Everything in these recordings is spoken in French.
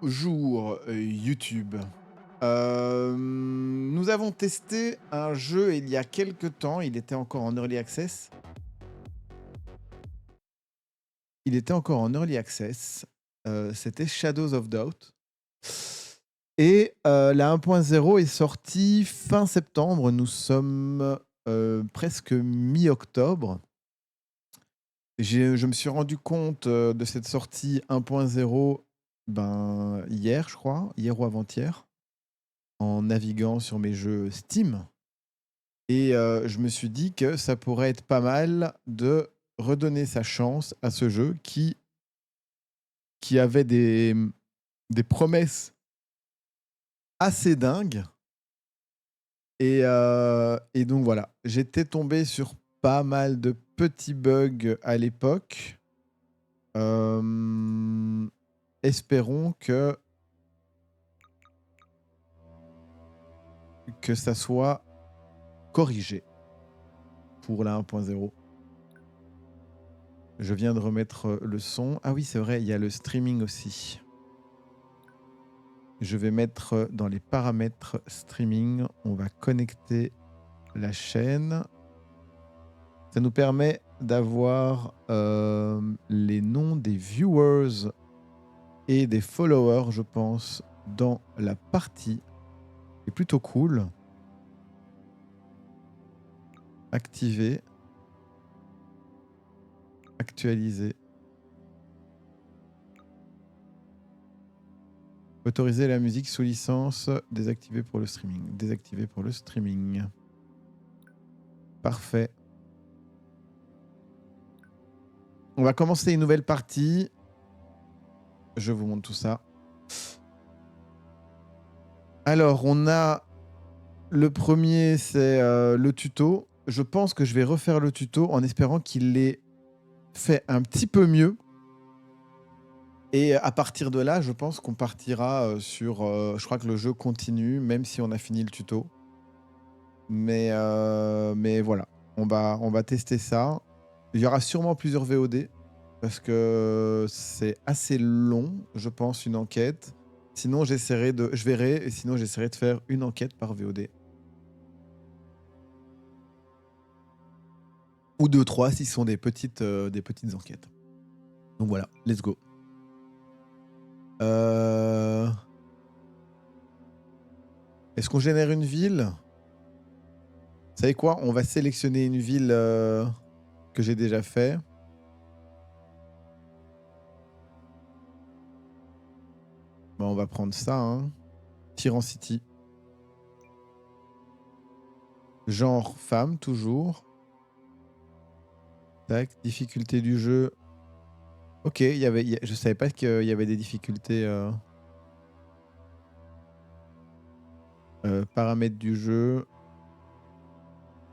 Bonjour YouTube. Nous avons testé un jeu il y a quelque temps, il était encore en early access. C'était Shadows of Doubt. Et la 1.0 est sortie fin septembre. Nous sommes presque mi-octobre. Je me suis rendu compte de cette sortie 1.0 hier, je crois, hier ou avant-hier, en naviguant sur mes jeux Steam. Et je me suis dit que ça pourrait être pas mal de redonner sa chance à ce jeu qui avait des promesses assez dingues. Et donc voilà, j'étais tombé sur pas mal de petits bugs à l'époque. Espérons que ça soit corrigé pour la 1.0. Je viens de remettre le son. Ah oui, c'est vrai, il y a le streaming aussi. Je vais mettre dans les paramètres streaming, on va connecter la chaîne. Ça nous permet d'avoir les noms des viewers et des followers, je pense, dans la partie. C'est plutôt cool. Activer. Actualiser. Autoriser la musique sous licence. Désactiver pour le streaming. Désactiver pour le streaming. Parfait. On va commencer une nouvelle partie. Je vous montre tout ça. Alors, on a le premier, c'est le tuto. Je pense que je vais refaire le tuto en espérant qu'il l'ait fait un petit peu mieux. Et à partir de là, je pense qu'on partira sur... je crois que le jeu continue, même si on a fini le tuto. Mais voilà, on va tester ça. Il y aura sûrement plusieurs VOD, parce que c'est assez long, je pense, une enquête. Sinon, je verrai, et sinon j'essaierai de faire une enquête par VOD. Ou deux, trois, si ce sont des petites enquêtes. Donc voilà, let's go. Est-ce qu'on génère une ville? Vous savez quoi? On va sélectionner une ville que j'ai déjà fait. Bon, on va prendre ça, hein. Tyran City. Genre femme, toujours. Tac, difficulté du jeu. Ok, je savais pas qu'il y avait des difficultés. Paramètres du jeu.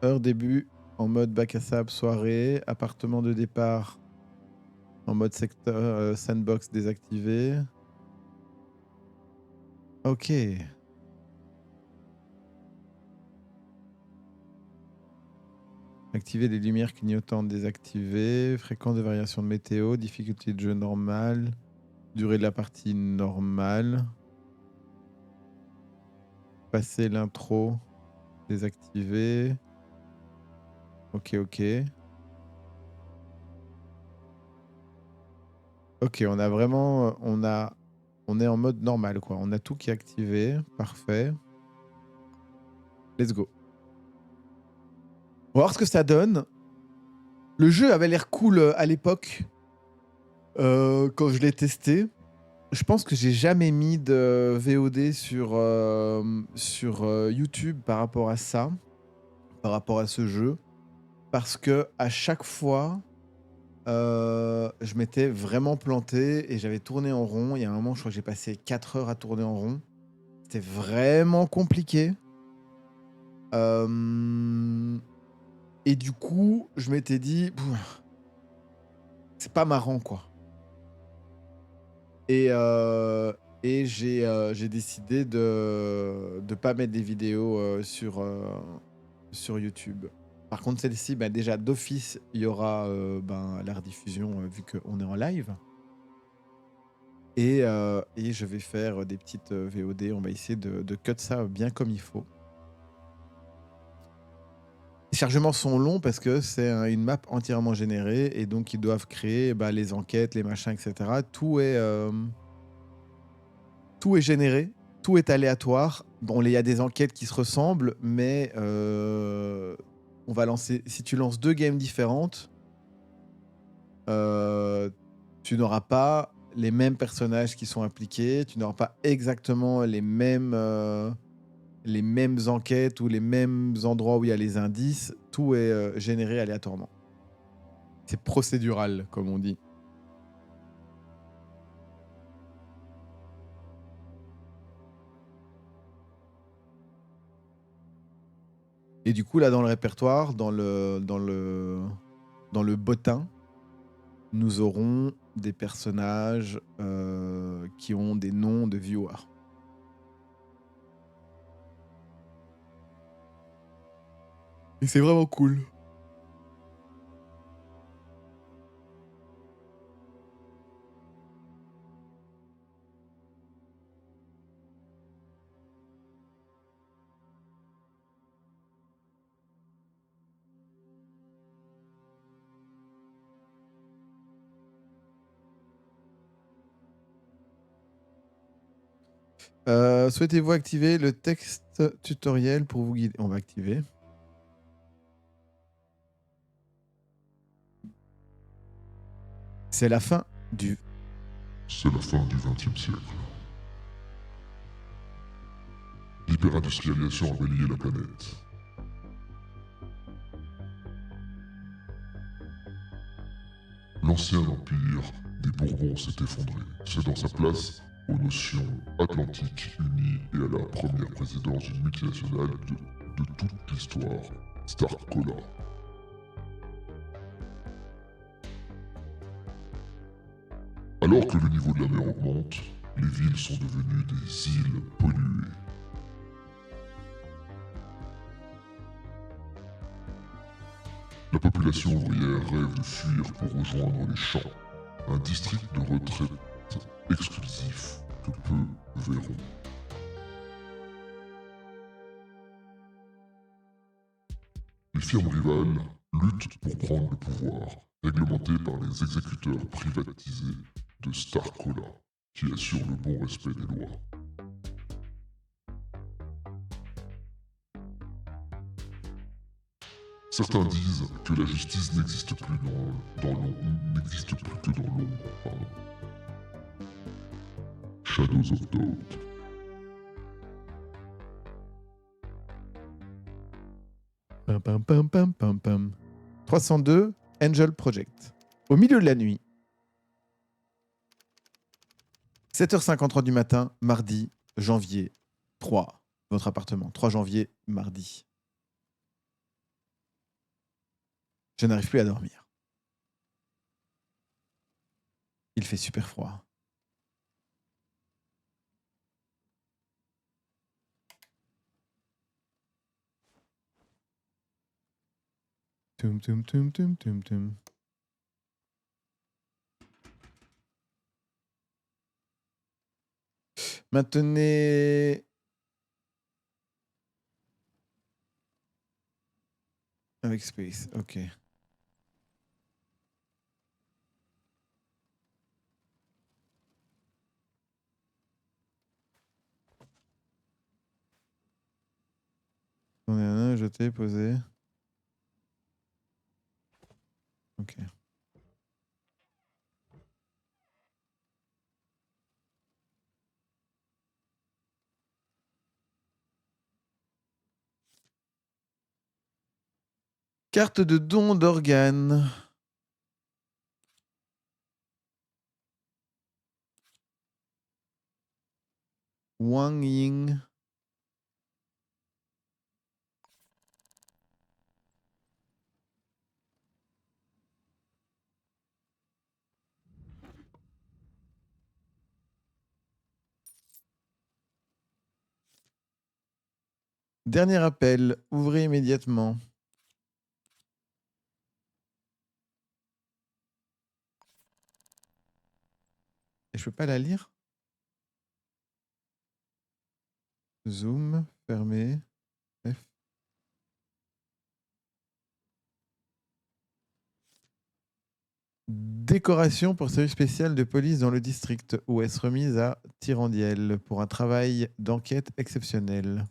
Heure début en mode bac à sable soirée. Appartement de départ en mode secteur sandbox désactivé. Ok. Activer les lumières clignotantes désactivées. Fréquence de variation de météo. Difficulté de jeu normale. Durée de la partie normale. Passer l'intro. Désactivé. Ok, ok. Ok, on a vraiment... On est en mode normal, quoi. On a tout qui est activé. Parfait. Let's go. On va voir ce que ça donne. Le jeu avait l'air cool à l'époque. Quand je l'ai testé. Je pense que j'ai jamais mis de VOD sur YouTube par rapport à ça. Par rapport à ce jeu. Parce que à chaque fois... je m'étais vraiment planté et j'avais tourné en rond. Il y a un moment, je crois que j'ai passé 4 heures à tourner en rond. C'était vraiment compliqué. Et du coup, je m'étais dit, c'est pas marrant, quoi. Et j'ai décidé de pas mettre des vidéos sur YouTube. Par contre, celle-ci, déjà d'office, il y aura la rediffusion vu qu'on est en live. Et je vais faire des petites VOD. On va essayer de cut ça bien comme il faut. Les chargements sont longs parce que c'est une map entièrement générée et donc ils doivent créer les enquêtes, les machins, etc. Tout est généré, tout est aléatoire. Bon, il y a des enquêtes qui se ressemblent, mais on va lancer. Si tu lances 2 games différentes, tu n'auras pas les mêmes personnages qui sont impliqués, tu n'auras pas exactement les mêmes enquêtes ou les mêmes endroits où il y a les indices. Tout est généré aléatoirement. C'est procédural, comme on dit. Et du coup, là, dans le répertoire, dans le bottin, nous aurons des personnages qui ont des noms de viewers. Et c'est vraiment cool. Souhaitez-vous activer le texte tutoriel pour vous guider? On va activer. C'est la fin du... C'est la fin du XXe siècle. L'hyper-industrialisation a balayé la planète. L'ancien empire des Bourbons s'est effondré, cédant sa place aux notions atlantiques unies et à la première présidence d'une multinationale de toute l'histoire, Starcola. Alors que le niveau de la mer augmente, les villes sont devenues des îles polluées. La population ouvrière rêve de fuir pour rejoindre les champs, un district de retraite exclusif que peu verront. Les firmes rivales luttent pour prendre le pouvoir, réglementé par les exécuteurs privatisés de Starcola, qui assurent le bon respect des lois. Certains disent que la justice n'existe plus n'existe plus que dans l'ombre. Shadows of Doubt. Pam, pam, pam, pam, pam, pam. 302, Angel Project. Au milieu de la nuit, 7h53 du matin, mardi, janvier 3. Votre appartement, 3 janvier, mardi. Je n'arrive plus à dormir. Il fait super froid. Tum, tum, tum, tum, tum, tum. Maintenez... Avec space, ok. On est un, jeté, posé. Ok. Carte de don d'organes. Wang Ying. Dernier appel. Ouvrez immédiatement. Et je peux pas la lire. Zoom, fermé. F. Décoration pour service spécial de police dans le district. OS remise à Tirandiel pour un travail d'enquête exceptionnel.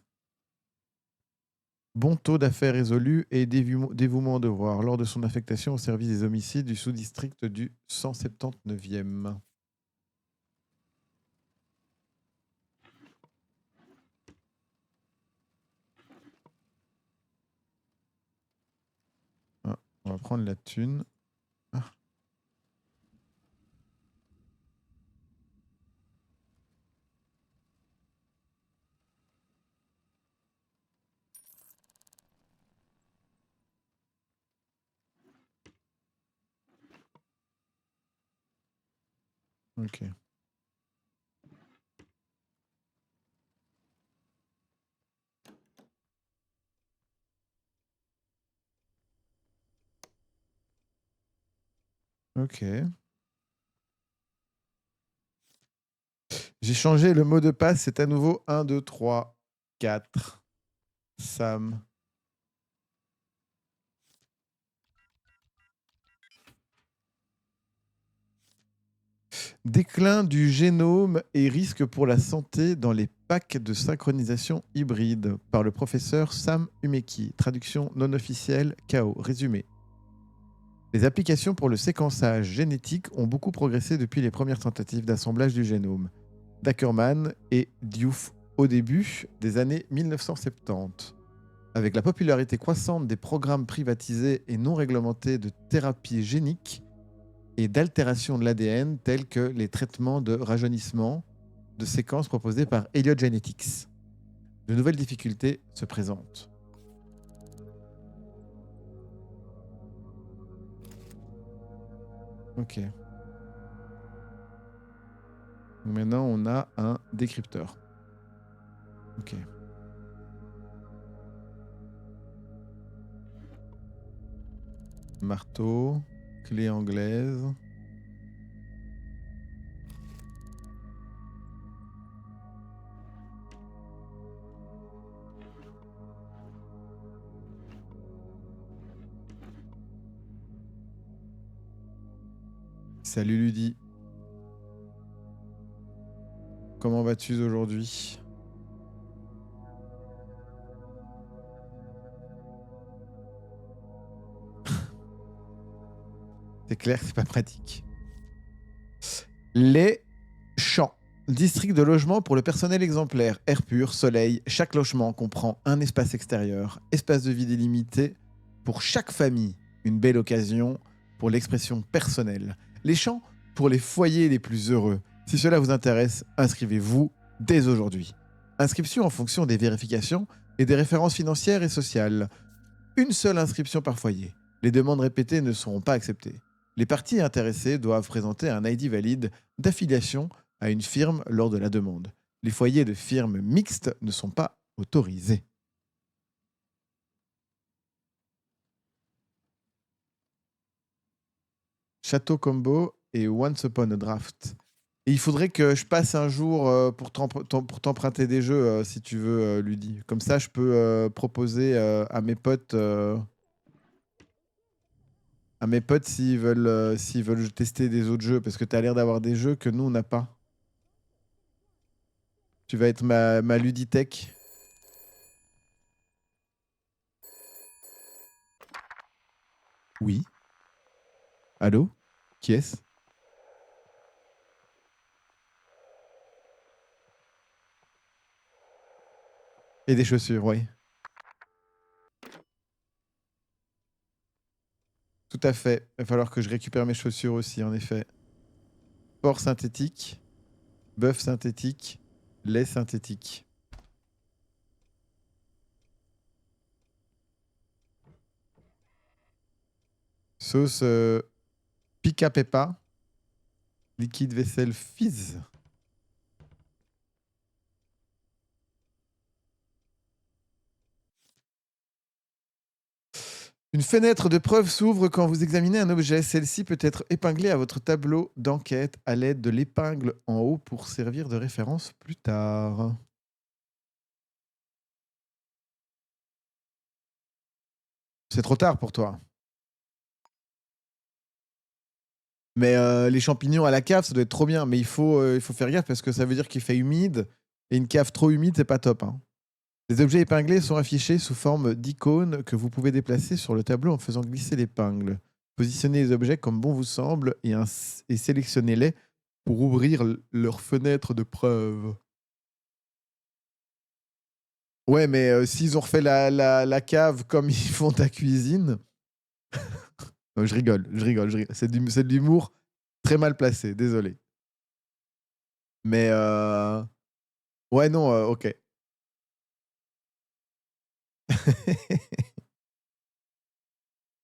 Bon taux d'affaires résolues et dévouement au devoir lors de son affectation au service des homicides du sous-district du 179e. Ah, on va prendre la thune. Ah. Ok. Ok. J'ai changé le mot de passe. C'est à nouveau 1, 2, 3, 4. Sam. Déclin du génome et risque pour la santé dans les packs de synchronisation hybride par le professeur Sam Umeki. Traduction non officielle, KO. Résumé. Les applications pour le séquençage génétique ont beaucoup progressé depuis les premières tentatives d'assemblage du génome d'Ackermann et Diouf au début des années 1970. Avec la popularité croissante des programmes privatisés et non réglementés de thérapie génique et d'altération de l'ADN tels que les traitements de rajeunissement de séquences proposés par Elliott Genetics, de nouvelles difficultés se présentent. Ok. Donc maintenant, on a un décrypteur. Ok. Marteau, clé anglaise. Salut Ludi. Comment vas-tu aujourd'hui? C'est clair, c'est pas pratique. Les champs. District de logement pour le personnel exemplaire. Air pur, soleil. Chaque logement comprend un espace extérieur, espace de vie délimité pour chaque famille. Une belle occasion pour l'expression personnelle. Les champs pour les foyers les plus heureux. Si cela vous intéresse, inscrivez-vous dès aujourd'hui. Inscription en fonction des vérifications et des références financières et sociales. Une seule inscription par foyer. Les demandes répétées ne seront pas acceptées. Les parties intéressées doivent présenter un ID valide d'affiliation à une firme lors de la demande. Les foyers de firmes mixtes ne sont pas autorisés. Château Combo et Once Upon a Draft. Et il faudrait que je passe un jour pour t'emprunter des jeux, si tu veux, Ludi. Comme ça, je peux proposer à mes potes s'ils veulent tester des autres jeux, parce que tu as l'air d'avoir des jeux que nous, on n'a pas. Tu vas être ma Luditech. Oui. Allô? Qui est-ce? Et des chaussures, oui. Tout à fait. Il va falloir que je récupère mes chaussures aussi, en effet. Sport synthétique, bœuf synthétique, lait synthétique. Sauce pica pepa, liquide vaisselle Fizz. Une fenêtre de preuve s'ouvre quand vous examinez un objet. Celle-ci peut être épinglée à votre tableau d'enquête à l'aide de l'épingle en haut pour servir de référence plus tard. C'est trop tard pour toi. Mais les champignons à la cave, ça doit être trop bien. Mais il faut faire gaffe parce que ça veut dire qu'il fait humide. Et une cave trop humide, c'est pas top, hein. Les objets épinglés sont affichés sous forme d'icônes que vous pouvez déplacer sur le tableau en faisant glisser l'épingle. Positionnez les objets comme bon vous semble et sélectionnez-les pour ouvrir leur fenêtre de preuve. Ouais, mais s'ils ont refait la cave comme ils font ta cuisine. Non, je rigole, je rigole, je rigole. C'est de l'humour très mal placé, désolé. Mais ouais, non, ok.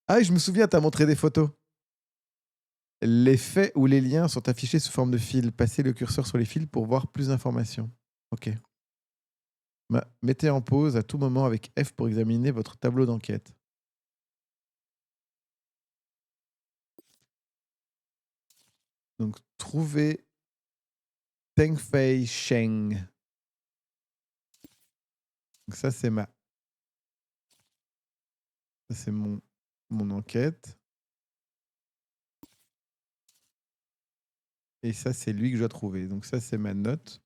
Ah, oui, je me souviens, t'as montré des photos. Les faits ou les liens sont affichés sous forme de fil. Passez le curseur sur les fils pour voir plus d'informations. Ok. Mettez en pause à tout moment avec F pour examiner votre tableau d'enquête. Donc, trouvez Tengfei Sheng. Donc, ça, c'est mon enquête. Et ça, c'est lui que je dois trouver. Donc, ça, c'est ma note.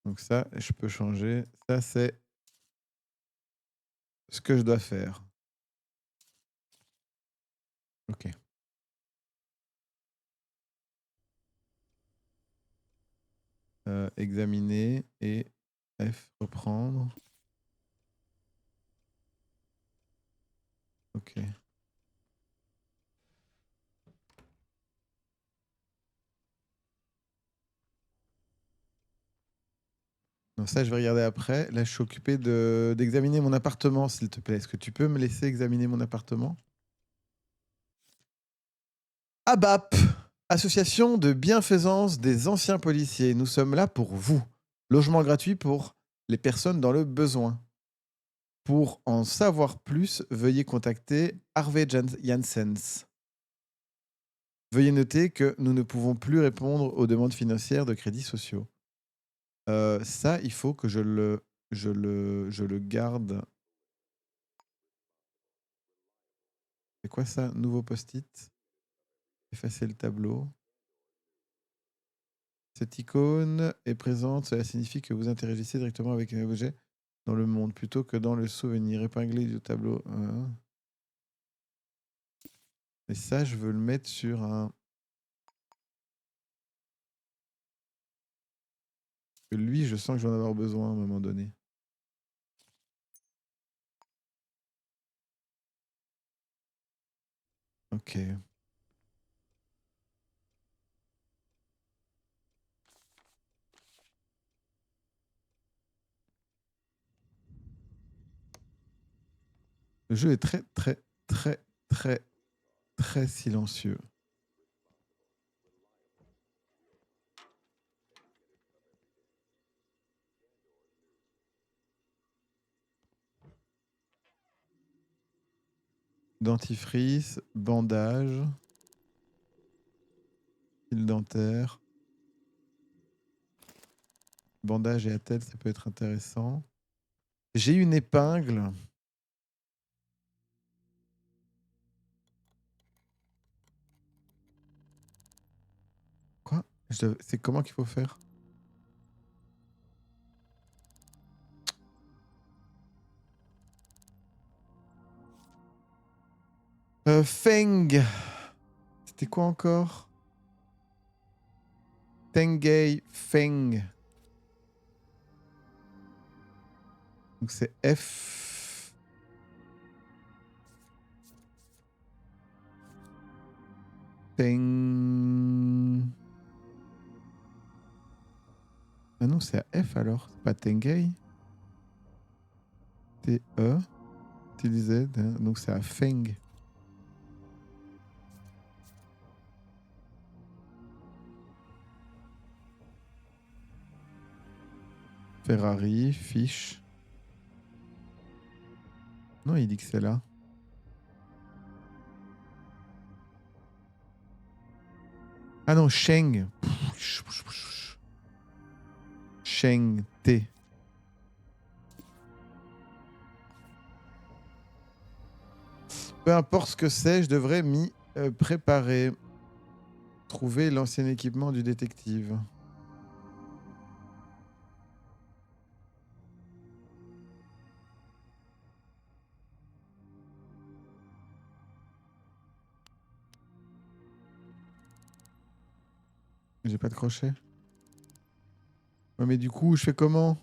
Donc, ça, je peux changer. Ça, c'est ce que je dois faire. Ok. Examiner et F, reprendre. Ok. Non, ça, je vais regarder après. Là, je suis occupé d'examiner mon appartement, s'il te plaît. Est-ce que tu peux me laisser examiner mon appartement? ABAP, Association de bienfaisance des anciens policiers. Nous sommes là pour vous. Logement gratuit pour les personnes dans le besoin. Pour en savoir plus, veuillez contacter Harvey Janssens. Veuillez noter que nous ne pouvons plus répondre aux demandes financières de crédits sociaux. Ça, il faut que je le garde. C'est quoi ça? Nouveau post-it. Effacer le tableau. Cette icône est présente, cela signifie que vous interagissez directement avec un objet dans le monde plutôt que dans le souvenir épinglé du tableau. Et ça, je veux le mettre sur un. Lui, je sens que je vais en avoir besoin à un moment donné. Ok. Le jeu est très, très, très, très, très silencieux. Dentifrice, bandage, fil dentaire. Bandage et attelle, ça peut être intéressant. J'ai une épingle. Quoi? C'est comment qu'il faut faire? Feng. C'était quoi encore? Tengei Feng. Donc c'est F. Feng. Ah non, c'est à F alors. C'est pas Tengei. T-E. T-Z. Donc c'est à Feng. Ferrari, fiche. Non, il dit que c'est là. Ah non, Sheng. Sheng T. Peu importe ce que c'est, je devrais m'y préparer. Trouver l'ancien équipement du détective. J'ai pas de crochet. Ouais, mais du coup, je fais comment?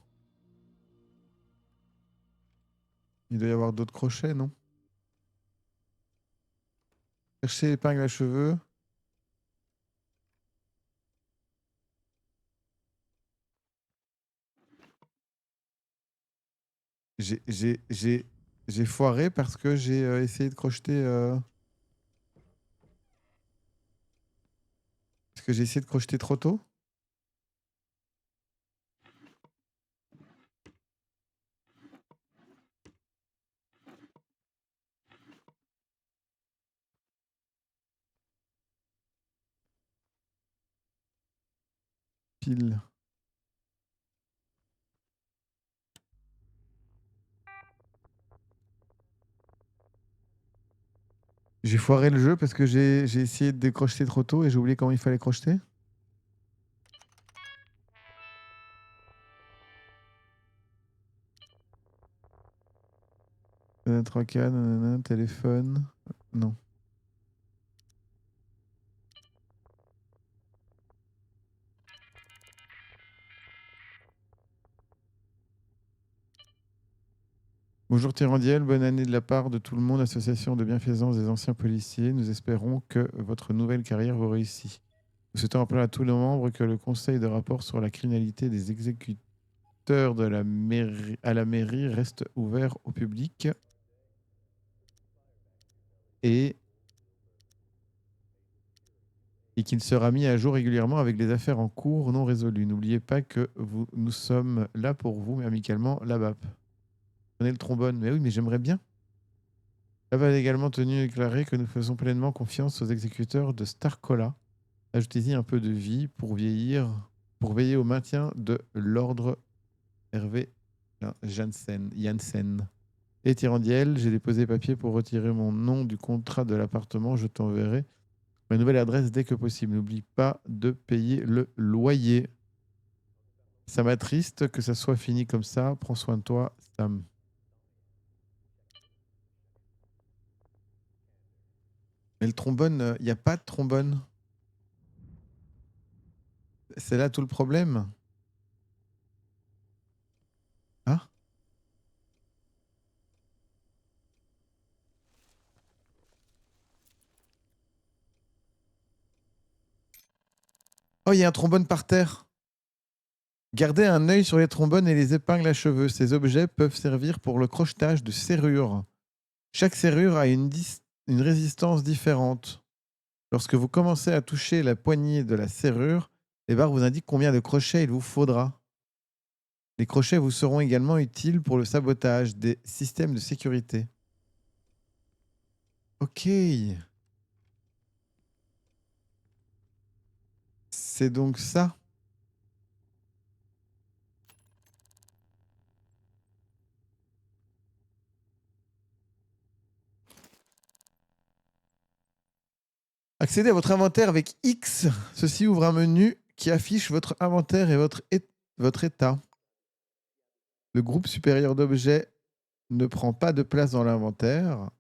Il doit y avoir d'autres crochets, non? Chercher l'épingle à cheveux. J'ai foiré parce que j'ai essayé de crocheter. Parce que j'ai essayé de crocheter trop tôt. Pile. J'ai foiré le jeu parce que j'ai essayé de décrocheter trop tôt et j'ai oublié comment il fallait crocheter. 3K, nanana, téléphone. Non. Bonjour Tyrandiel, bonne année de la part de tout le monde, association de bienfaisance des anciens policiers. Nous espérons que votre nouvelle carrière vous réussit. Nous souhaitons rappeler à tous les membres que le conseil de rapport sur la criminalité des exécuteurs de la mairie, à la mairie reste ouvert au public et qu'il sera mis à jour régulièrement avec les affaires en cours non résolues. N'oubliez pas que nous sommes là pour vous, mais amicalement, la BAP. Prenez le trombone. Mais oui, mais j'aimerais bien. La BAP a également tenu à déclarer que nous faisons pleinement confiance aux exécuteurs de Starcola. Ajoutez-y un peu de vie pour veiller au maintien de l'ordre. Hervé Janssen. Et Tyrandiel, j'ai déposé papier pour retirer mon nom du contrat de l'appartement. Je t'enverrai ma nouvelle adresse dès que possible. N'oublie pas de payer le loyer. Ça m'attriste que ça soit fini comme ça. Prends soin de toi, Sam. Mais le trombone, il n'y a pas de trombone. C'est là tout le problème. Ah. Oh, il y a un trombone par terre. Gardez un œil sur les trombones et les épingles à cheveux. Ces objets peuvent servir pour le crochetage de serrures. Chaque serrure a une résistance différente. Lorsque vous commencez à toucher la poignée de la serrure, les barres vous indiquent combien de crochets il vous faudra. Les crochets vous seront également utiles pour le sabotage des systèmes de sécurité. Ok. C'est donc ça. Accédez à votre inventaire avec X. Ceci ouvre un menu qui affiche votre inventaire et votre état. Le groupe supérieur d'objets ne prend pas de place dans l'inventaire.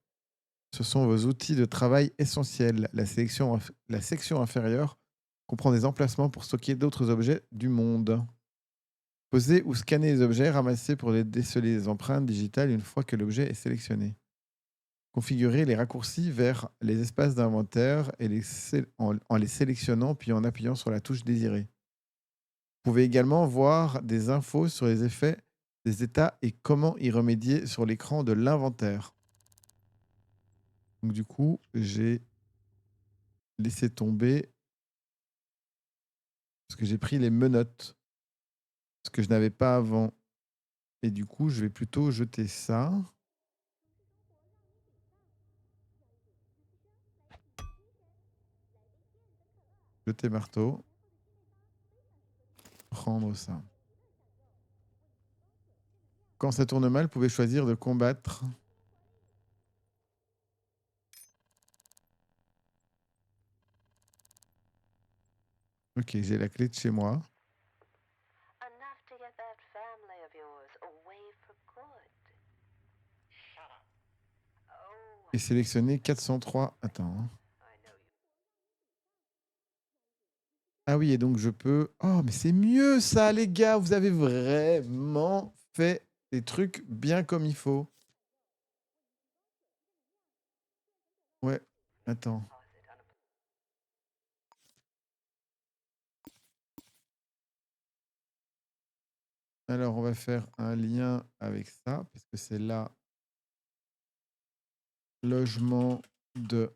Ce sont vos outils de travail essentiels. La section inférieure comprend des emplacements pour stocker d'autres objets du monde. Posez ou scannez les objets, ramassez pour les déceler les empreintes digitales une fois que l'objet est sélectionné. Configurez les raccourcis vers les espaces d'inventaire en les sélectionnant puis en appuyant sur la touche désirée. Vous pouvez également voir des infos sur les effets des états et comment y remédier sur l'écran de l'inventaire. Donc du coup, j'ai laissé tomber parce que j'ai pris les menottes, ce que je n'avais pas avant. Et du coup, je vais plutôt jeter ça. Jeter marteau. Prendre ça. Quand ça tourne mal, vous pouvez choisir de combattre. Ok, j'ai la clé de chez moi. Et sélectionner 403. Attends. Hein. Ah oui, et donc je peux... Oh, mais c'est mieux ça, les gars. Vous avez vraiment fait des trucs bien comme il faut. Ouais, attends. Alors, on va faire un lien avec ça, parce que c'est là. Logement de...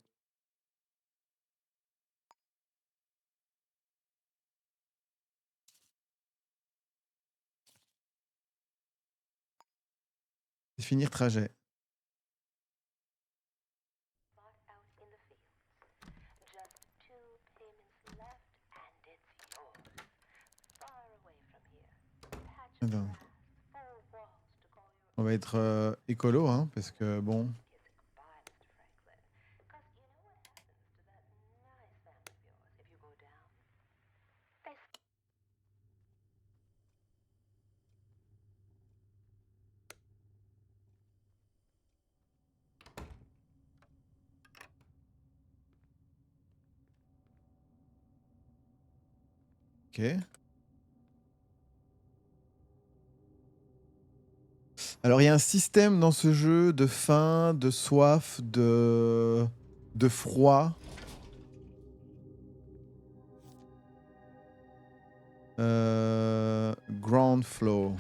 Définir trajet. Attends. On va être écolo, hein, parce que bon... Ok. Alors, il y a un système dans ce jeu de faim, de soif, de froid. Ground flow.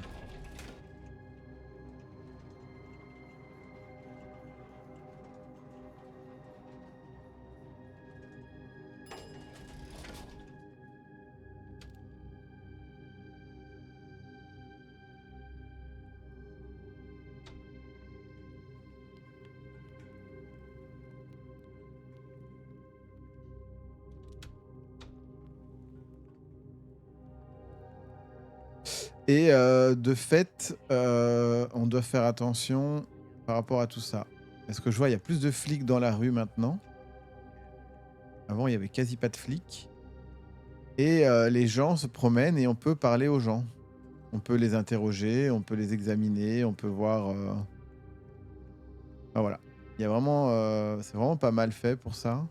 Et de fait, on doit faire attention par rapport à tout ça. Parce que je vois, il y a plus de flics dans la rue maintenant. Avant, il y avait quasi pas de flics. Et les gens se promènent et on peut parler aux gens. On peut les interroger, on peut les examiner, on peut voir... Ah, voilà. Il y a vraiment... c'est vraiment pas mal fait pour ça.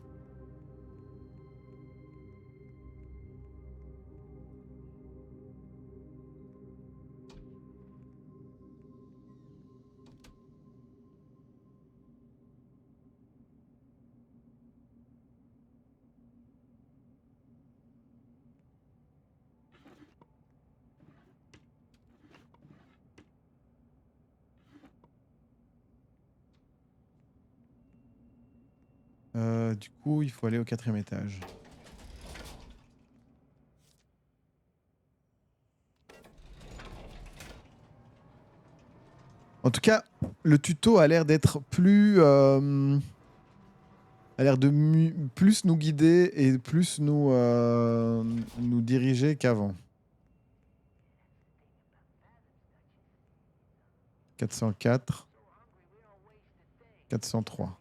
Du coup, il faut aller au 4e étage. En tout cas, le tuto a l'air d'être plus... a l'air de plus nous guider et plus nous diriger qu'avant. 404. 403.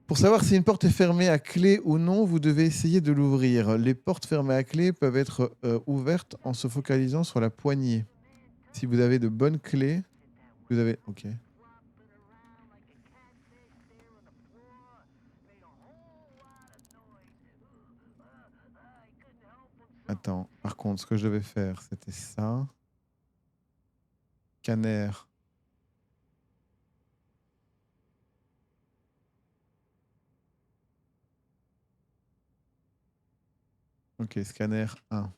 Pour savoir si une porte est fermée à clé ou non, vous devez essayer de l'ouvrir. Les portes fermées à clé peuvent être ouvertes en se focalisant sur la poignée. Si vous avez de bonnes clés, vous avez... Ok. Attends, par contre, ce que je devais faire, c'était ça. Scanner. Ok, scanner 1.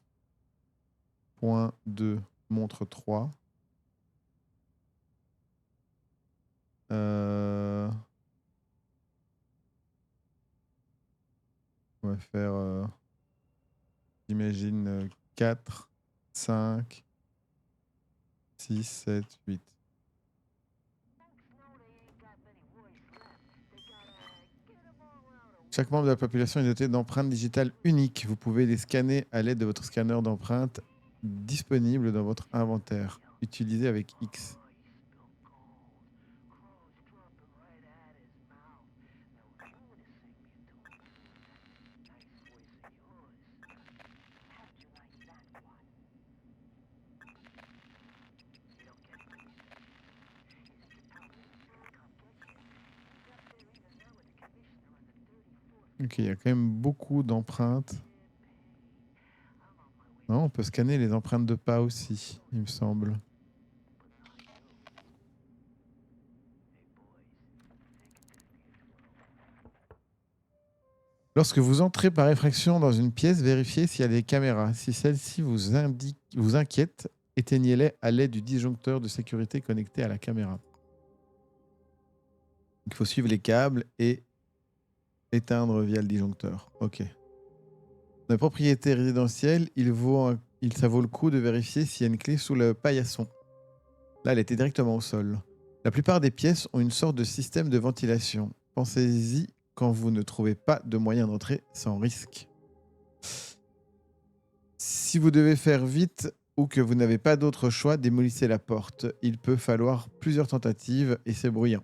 Point 2, montre 3. On va faire, j'imagine, 4, 5, 6, 7, 8. Chaque membre de la population est doté d'empreintes digitales uniques. Vous pouvez les scanner à l'aide de votre scanner d'empreintes disponible dans votre inventaire. Utilisé avec X. Ok, il y a quand même beaucoup d'empreintes. Non, on peut scanner les empreintes de pas aussi, il me semble. Lorsque vous entrez par effraction dans une pièce, vérifiez s'il y a des caméras. Si celle-ci vous inquiète, éteignez-les à l'aide du disjoncteur de sécurité connecté à la caméra. Il faut suivre les câbles et éteindre via le disjoncteur. Ok. Dans les propriétés résidentielles, ça vaut le coup de vérifier s'il y a une clé sous le paillasson. Là, elle était directement au sol. La plupart des pièces ont une sorte de système de ventilation. Pensez-y quand vous ne trouvez pas de moyen d'entrer sans risque. Si vous devez faire vite ou que vous n'avez pas d'autre choix, démolissez la porte. Il peut falloir plusieurs tentatives et c'est bruyant.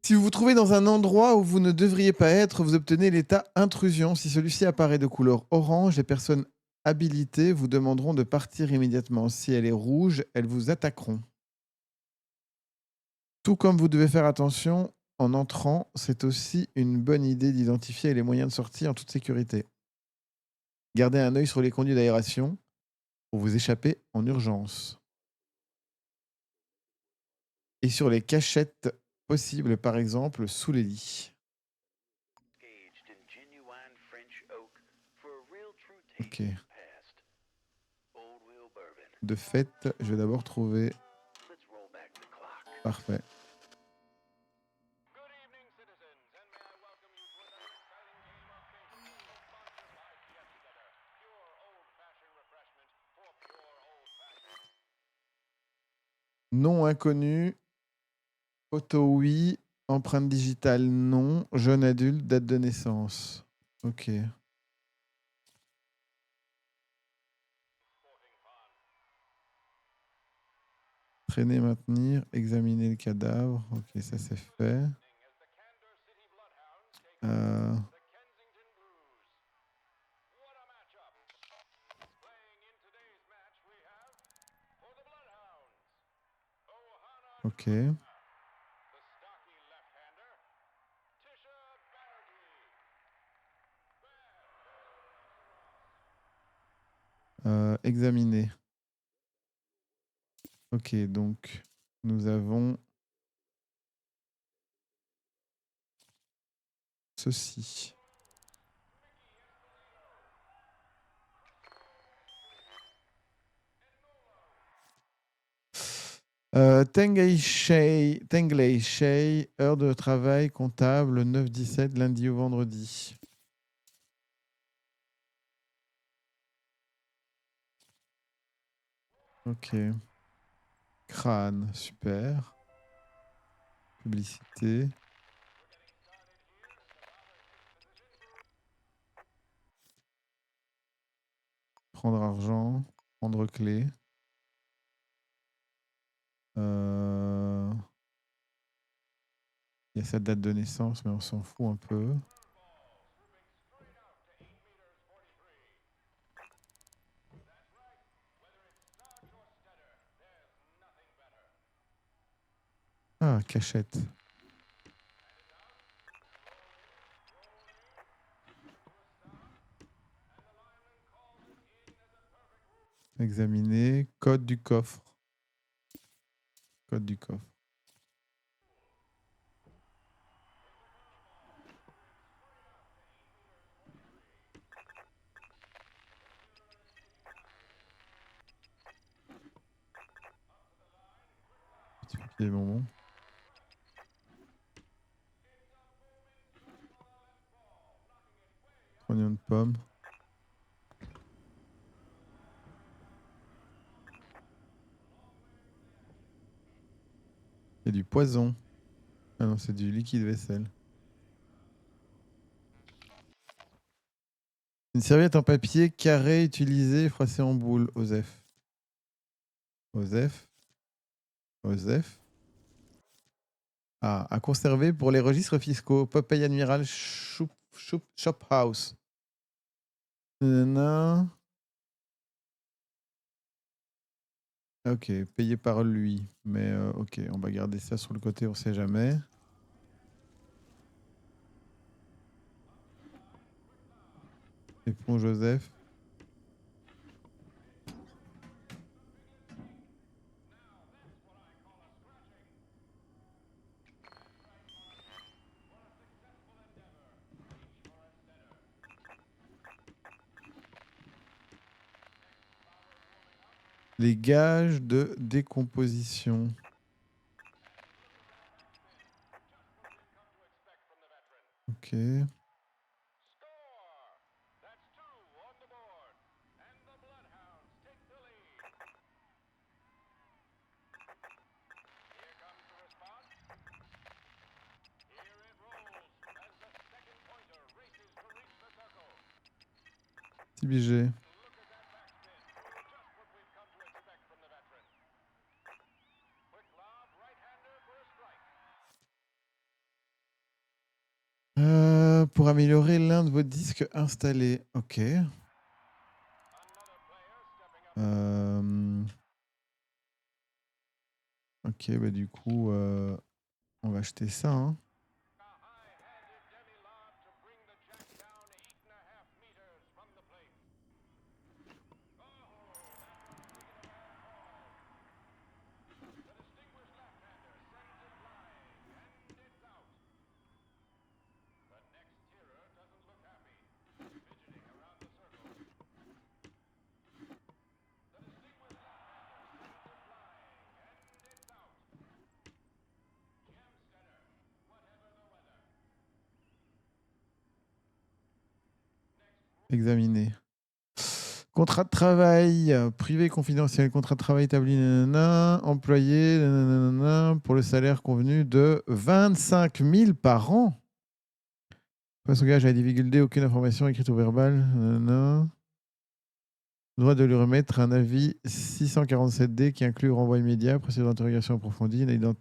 Si vous vous trouvez dans un endroit où vous ne devriez pas être, vous obtenez l'état intrusion. Si celui-ci apparaît de couleur orange, les personnes habilitées vous demanderont de partir immédiatement. Si elle est rouge, elles vous attaqueront. Tout comme vous devez faire attention en entrant, c'est aussi une bonne idée d'identifier les moyens de sortie en toute sécurité. Gardez un œil sur les conduits d'aération pour vous échapper en urgence. Et sur les cachettes possibles, par exemple, sous les lits. Ok. De fait, je vais d'abord trouver... Parfait. Nom inconnu. Photo oui. Empreinte digitale non. Jeune adulte. Date de naissance. Ok. Traîner, maintenir. Examiner le cadavre. Ok, ça c'est fait. Ok. Examiner. Ok, donc nous avons ceci. Tenglei Shei, heure de travail comptable 9-17, lundi au vendredi. Ok. Crâne, super. Publicité. Prendre argent, prendre clé. Il y a sa date de naissance, mais on s'en fout un peu. Ah, cachette. Examiner. Code du coffre. Code du coffre. Petit papier et bonbons. Oignon de pomme. Il y a du poison. Ah non, c'est du liquide vaisselle. Une serviette en papier carré utilisée, froissée en boule. Osef. Osef. Osef. Ah, à conserver pour les registres fiscaux. Popeye Admiral Shop House. Nanana. Ok, payé par lui. Mais ok, on va garder ça sur le côté, on sait jamais. Éponge Joseph. Les gages de décomposition. Ok. Petit BG. Pour améliorer l'un de vos disques installés. Ok. Ok, bah du coup, on va acheter ça. Hein. Examiner. Contrat de travail, privé confidentiel, contrat de travail établi, nanana, employé, nanana, pour le salaire convenu de 25 000 par an. Pas s'engage à divulguer aucune information écrite ou verbale. Nanana. Droit de lui remettre un avis 647D qui inclut renvoi immédiat, procédure d'interrogation approfondie, une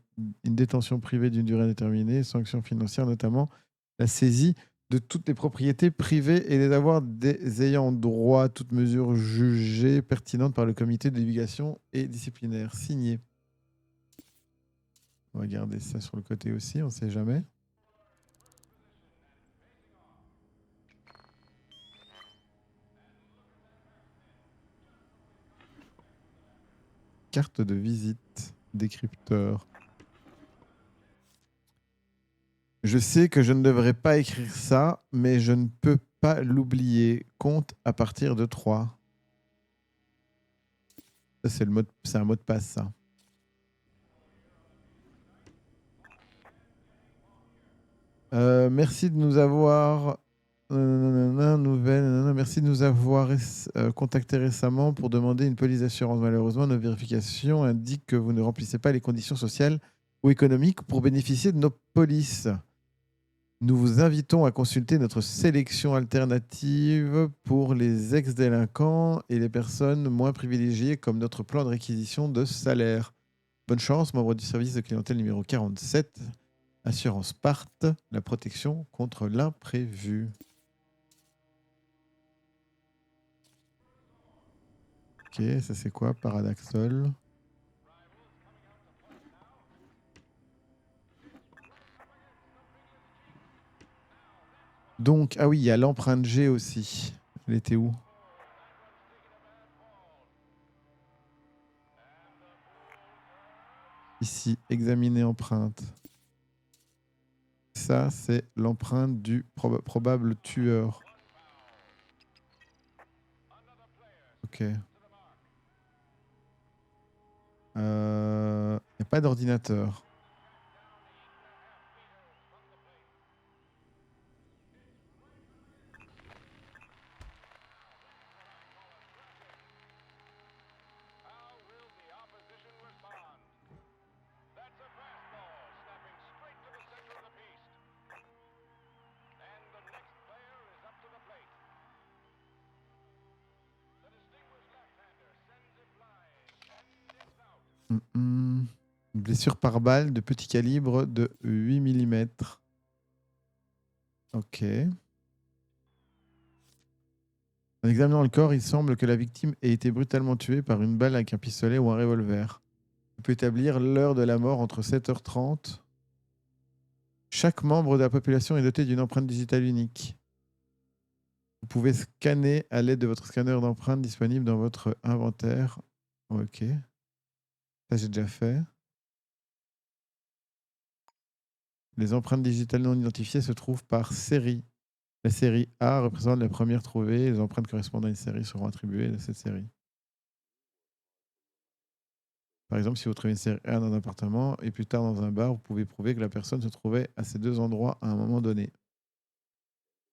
détention privée d'une durée indéterminée, sanctions financières, notamment la saisie de toutes les propriétés privées et les avoirs des ayants droit, toute mesure jugée pertinente par le comité de divulgation et disciplinaire. Signé. On va garder ça sur le côté aussi, on ne sait jamais. Carte de visite, décrypteur. Je sais que je ne devrais pas écrire ça, mais je ne peux pas l'oublier. Compte à partir de 3. Ça, c'est un mot de passe, ça. Merci de nous avoir... Merci de nous avoir contacté récemment pour demander une police d'assurance. Malheureusement, nos vérifications indiquent que vous ne remplissez pas les conditions sociales ou économiques pour bénéficier de nos polices. Nous vous invitons à consulter notre sélection alternative pour les ex-délinquants et les personnes moins privilégiées comme notre plan de réquisition de salaire. Bonne chance, membre du service de clientèle numéro 47. Assurance PART, la protection contre l'imprévu. Ok, ça c'est quoi? Paradaxol. Donc, ah oui, il y a l'empreinte G aussi. Elle était où? Ici, examiner empreinte. Ça, c'est l'empreinte du probable tueur. Ok. Il n'y a pas d'ordinateur. Une blessure par balle de petit calibre de 8 mm. Ok. En examinant le corps, il semble que la victime ait été brutalement tuée par une balle avec un pistolet ou un revolver. On peut établir l'heure de la mort entre 7h30. Chaque membre de la population est doté d'une empreinte digitale unique. Vous pouvez scanner à l'aide de votre scanner d'empreintes disponible dans votre inventaire. Ok. Ça, j'ai déjà fait. Les empreintes digitales non identifiées se trouvent par série. La série A représente la première trouvée. Les empreintes correspondant à une série seront attribuées à cette série. Par exemple, si vous trouvez une série A dans un appartement et plus tard dans un bar, vous pouvez prouver que la personne se trouvait à ces deux endroits à un moment donné.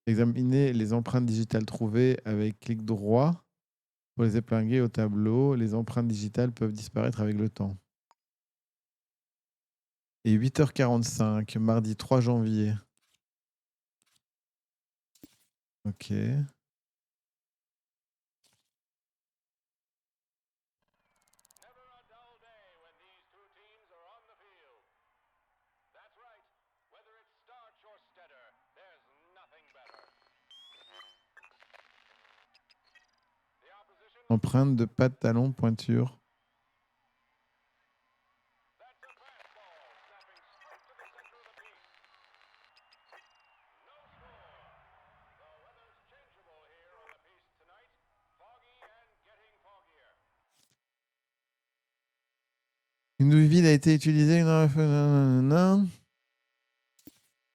Examinez les empreintes digitales trouvées avec clic droit pour les épingler au tableau. Les empreintes digitales peuvent disparaître avec le temps. Et 8h45, mardi 3 janvier. Ok. Empreinte de pas de talon, pointure. Une douille vide a été utilisée.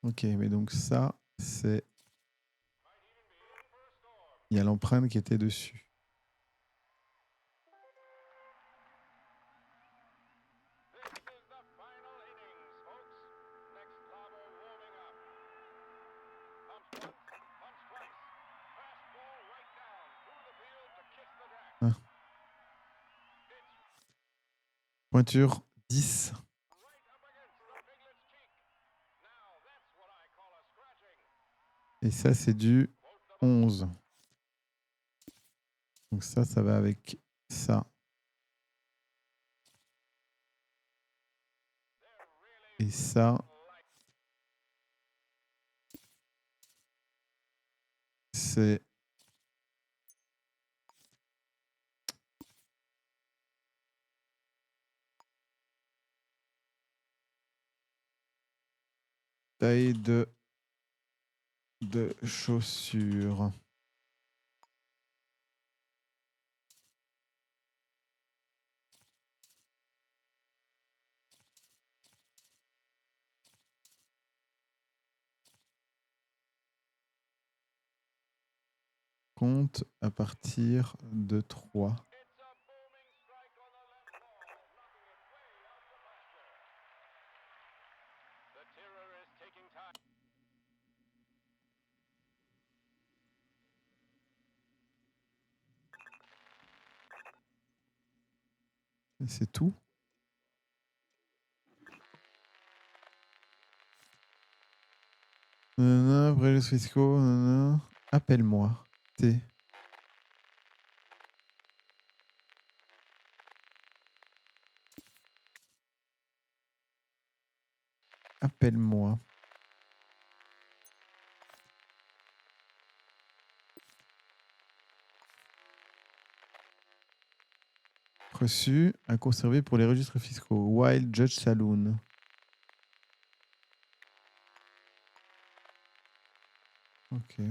Ok, mais donc ça, c'est... Il y a l'empreinte qui était dessus. Ah. Pointure 10. Et ça, c'est du 11. Donc ça va avec ça. Et ça, c'est... taille de chaussures. Compte à partir de 3. C'est tout. Après les fiscaux, appelle-moi. T. Appelle-moi. Reçu à conserver pour les registres fiscaux. Wild Judge Saloon. Ok.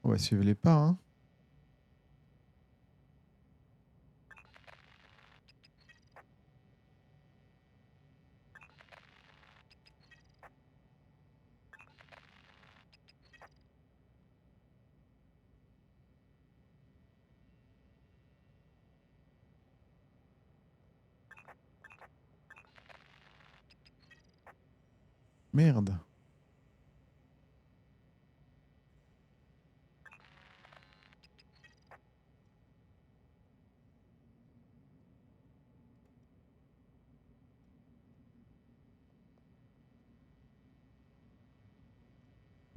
On va suivre les pas, hein. Merde.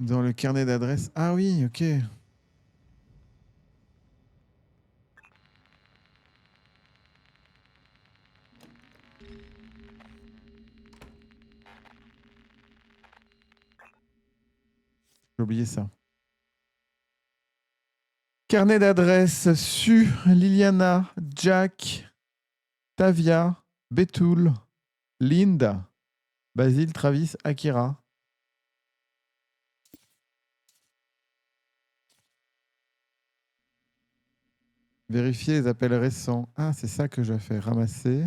Dans le carnet d'adresse. Ah oui, ok. J'ai oublié ça. Carnet d'adresse Su, Liliana, Jack, Tavia, Betul, Linda, Basile, Travis, Akira. Vérifier les appels récents. Ah, c'est ça que je vais faire. Ramasser.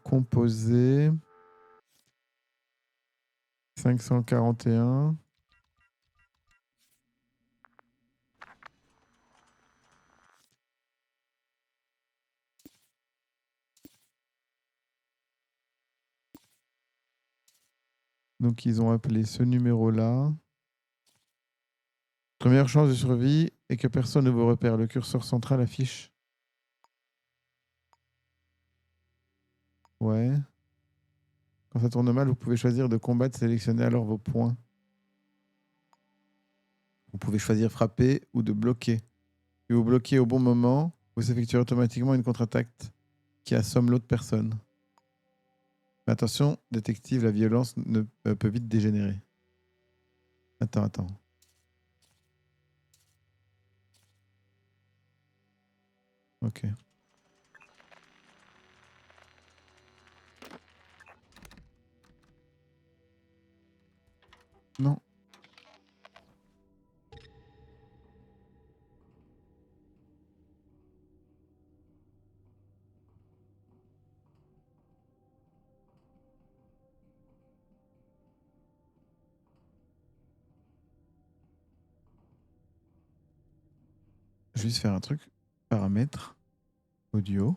Composer. 541. Donc, ils ont appelé ce numéro-là. Première chance de survie et que personne ne vous repère. Le curseur central affiche. Ouais. Quand ça tourne mal, vous pouvez choisir de combattre. Sélectionnez alors vos points. Vous pouvez choisir frapper ou de bloquer. Si vous bloquez au bon moment, vous effectuez automatiquement une contre-attaque qui assomme l'autre personne. Mais attention, détective, la violence peut vite dégénérer. Attends. Ok. Non. Je vais juste faire un truc. Paramètres. Audio.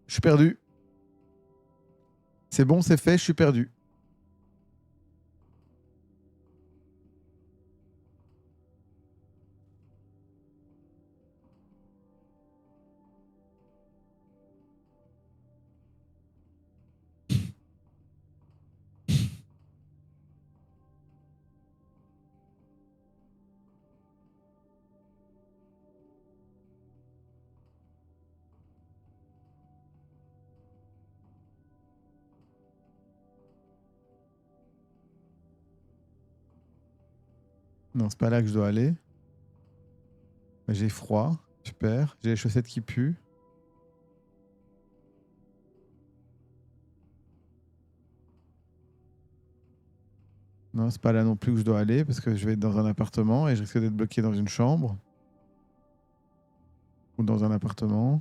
Je suis perdu. C'est bon, c'est fait, je suis perdu. Non, c'est pas là que je dois aller. J'ai froid. Super. J'ai les chaussettes qui puent. Non, c'est pas là non plus que je dois aller parce que je vais être dans un appartement et je risque d'être bloqué dans une chambre. Ou dans un appartement.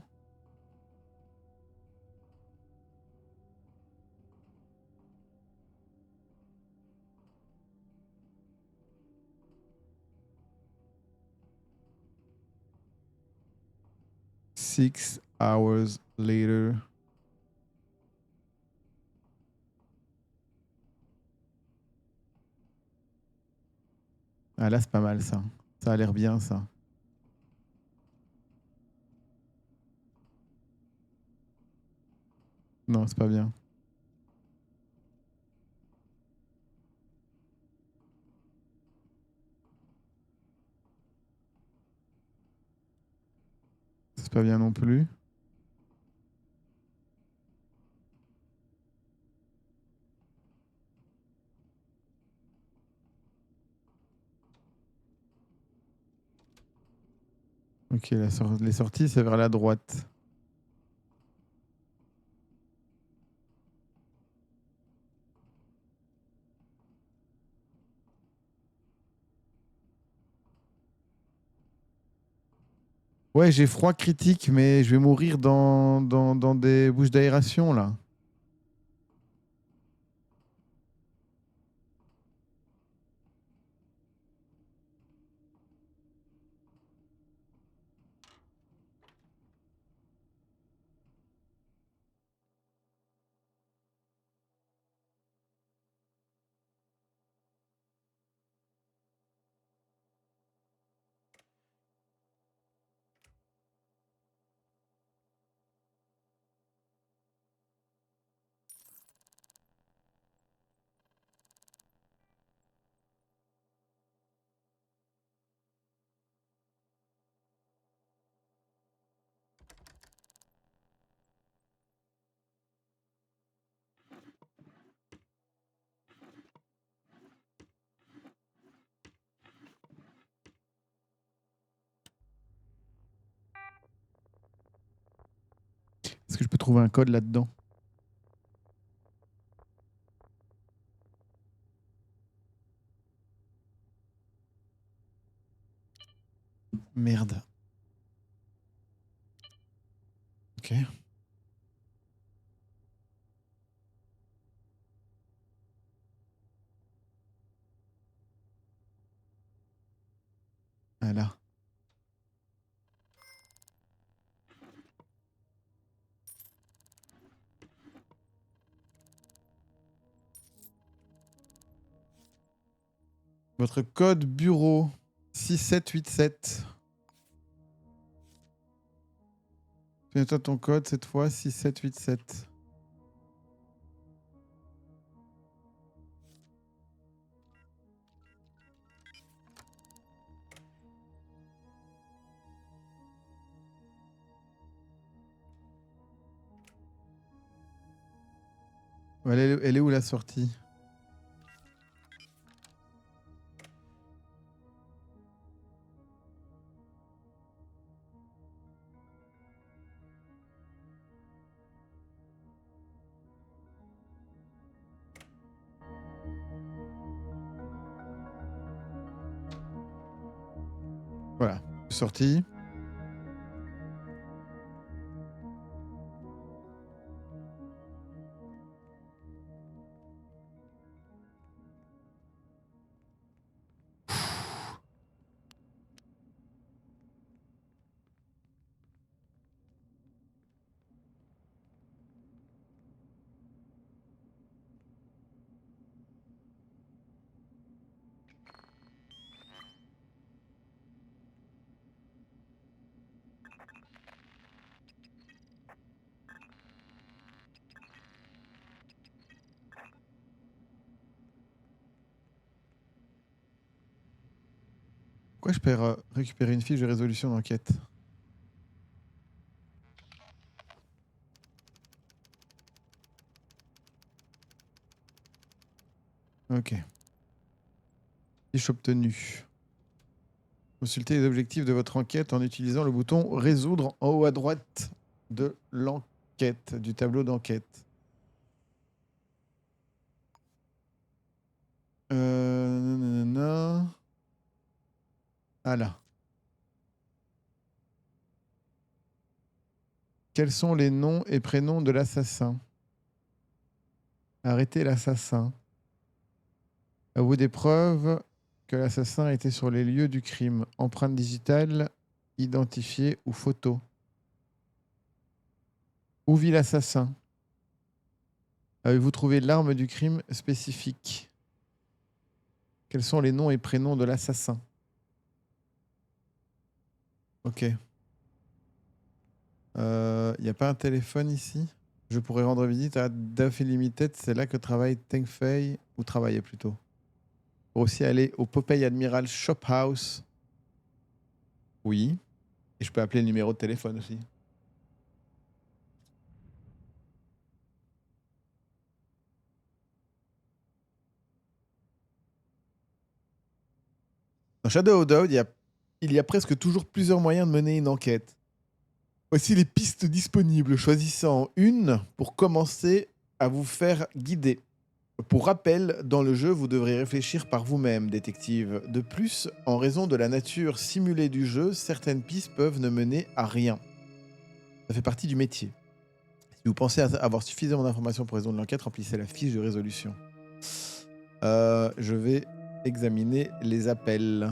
Six hours later. Ah là, c'est pas mal ça. Ça a l'air bien ça. Non, c'est pas bien. C'est pas bien non plus. Ok, les sorties, c'est vers la droite. Ouais, j'ai froid critique, mais je vais mourir dans des bouches d'aération, là. Est-ce que je peux trouver un code là-dedans? Merde. Ok. Voilà. Votre code bureau 6787. Souviens-toi ton code cette fois 6787. Elle est où la sortie? Voilà. Sortie. Pourquoi je peux récupérer une fiche de résolution d'enquête? Ok. Fiche obtenue. Consultez les objectifs de votre enquête en utilisant le bouton résoudre en haut à droite de l'enquête, du tableau d'enquête. Nanana. Ah là. Quels sont les noms et prénoms de l'assassin? Arrêtez l'assassin. À vous des preuves que l'assassin était sur les lieux du crime. Empreinte digitale, identifiée ou photo. Où vit l'assassin? Avez-vous trouvé l'arme du crime spécifique? Quels sont les noms et prénoms de l'assassin? Ok. Il n'y a pas un téléphone ici? Je pourrais rendre visite à Duffy Limited, c'est là que travaille Teng Fei, ou travaillait plutôt. Pour aussi aller au Popeye Admiral Shop House. Oui. Et je peux appeler le numéro de téléphone aussi. Dans Shadow of Doubt, il y a Il y a presque toujours plusieurs moyens de mener une enquête. Voici les pistes disponibles. Choisissant une pour commencer à vous faire guider. Pour rappel, dans le jeu, vous devrez réfléchir par vous-même, détective. De plus, en raison de la nature simulée du jeu, certaines pistes peuvent ne mener à rien. Ça fait partie du métier. Si vous pensez avoir suffisamment d'informations pour résoudre l'enquête, remplissez la fiche de résolution. Je vais examiner les appels.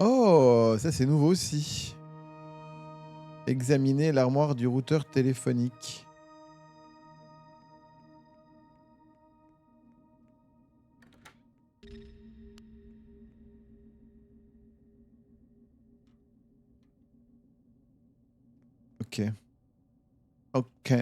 Oh, ça c'est nouveau aussi. Examiner l'armoire du routeur téléphonique. Ok. Ok.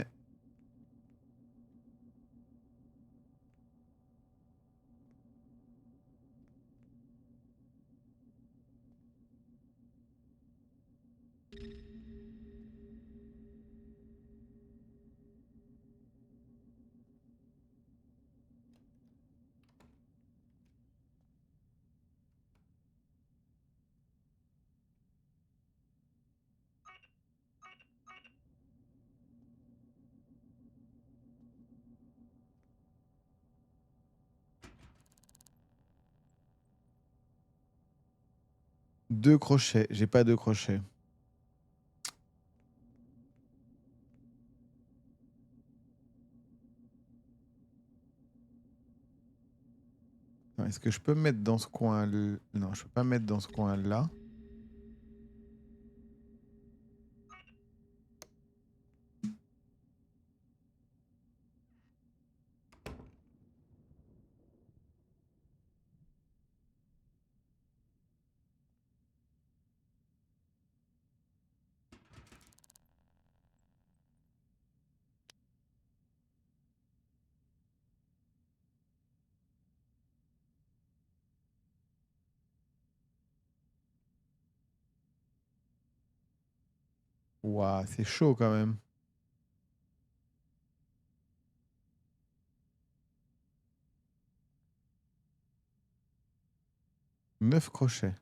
Deux crochets. J'ai pas deux crochets. Est-ce que je peux me mettre dans ce coin? Non, je peux pas me mettre dans ce coin-là. Ouah, c'est chaud quand même. 9 crochets.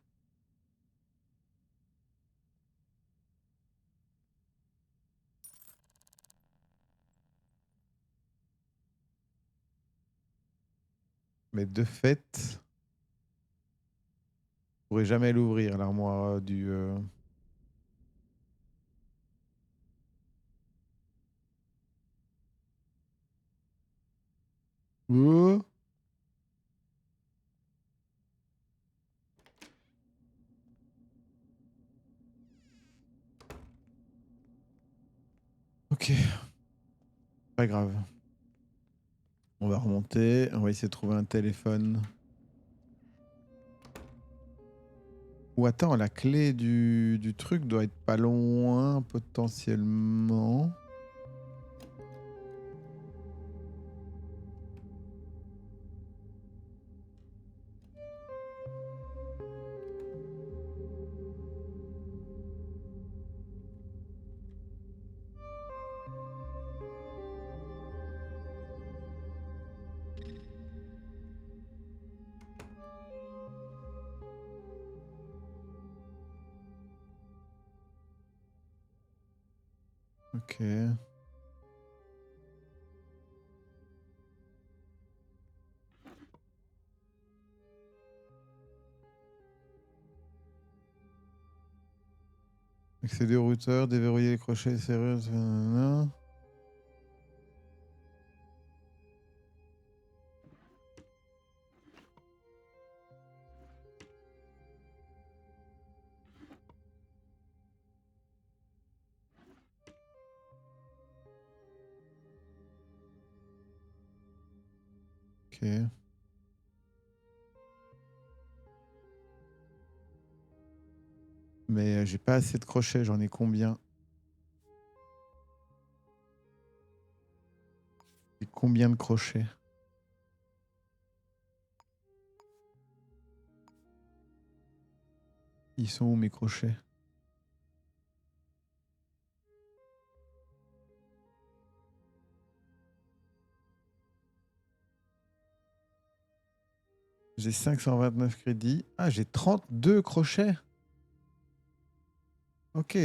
Mais de fait, je pourrais jamais l'ouvrir, l'armoire du... Oh. Ok, pas grave. On va remonter, on va essayer de trouver un téléphone. Ou attends, la clé du truc doit être pas loin potentiellement. Ok. Accéder au routeur, déverrouiller les crochets, les serrures, nanana. Ok. Mais j'ai pas assez de crochets, j'en ai combien? J'ai combien de crochets? Ils sont où mes crochets? J'ai 529 crédits. Ah, j'ai 32 crochets. Ok.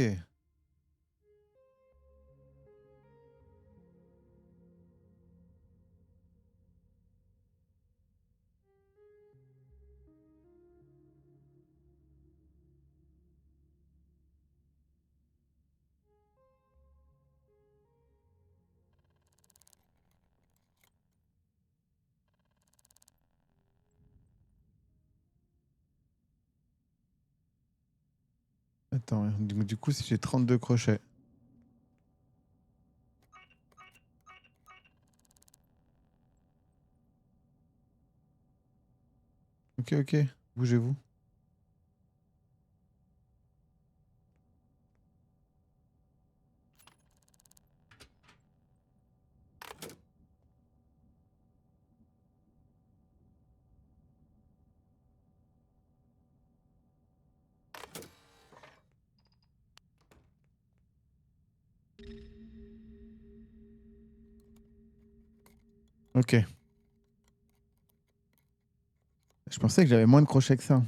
Attends, du coup, si j'ai 32 crochets. Ok, ok. Bougez-vous. Ok. Je pensais que j'avais moins de crochets que ça.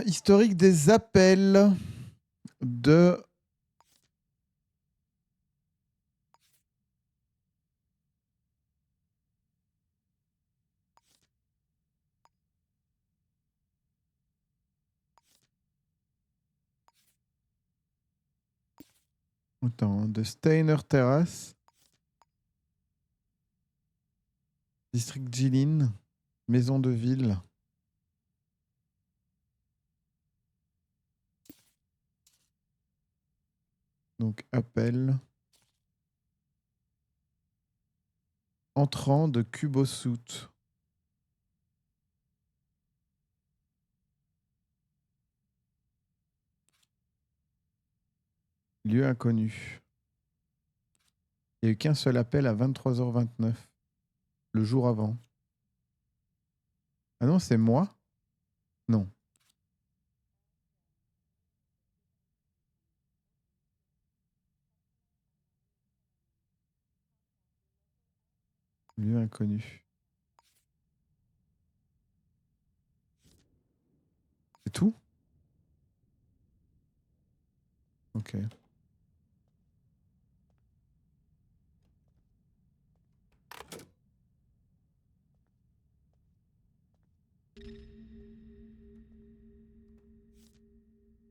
Historique des appels de... Attends, de Steiner Terrace, district Jilin, maison de ville. Donc, appel. Entrant de Cubosut. Lieu inconnu. Il n'y a eu qu'un seul appel à 23h29, le jour avant. Ah non, c'est moi? Non. Lieu inconnu. C'est tout? Ok.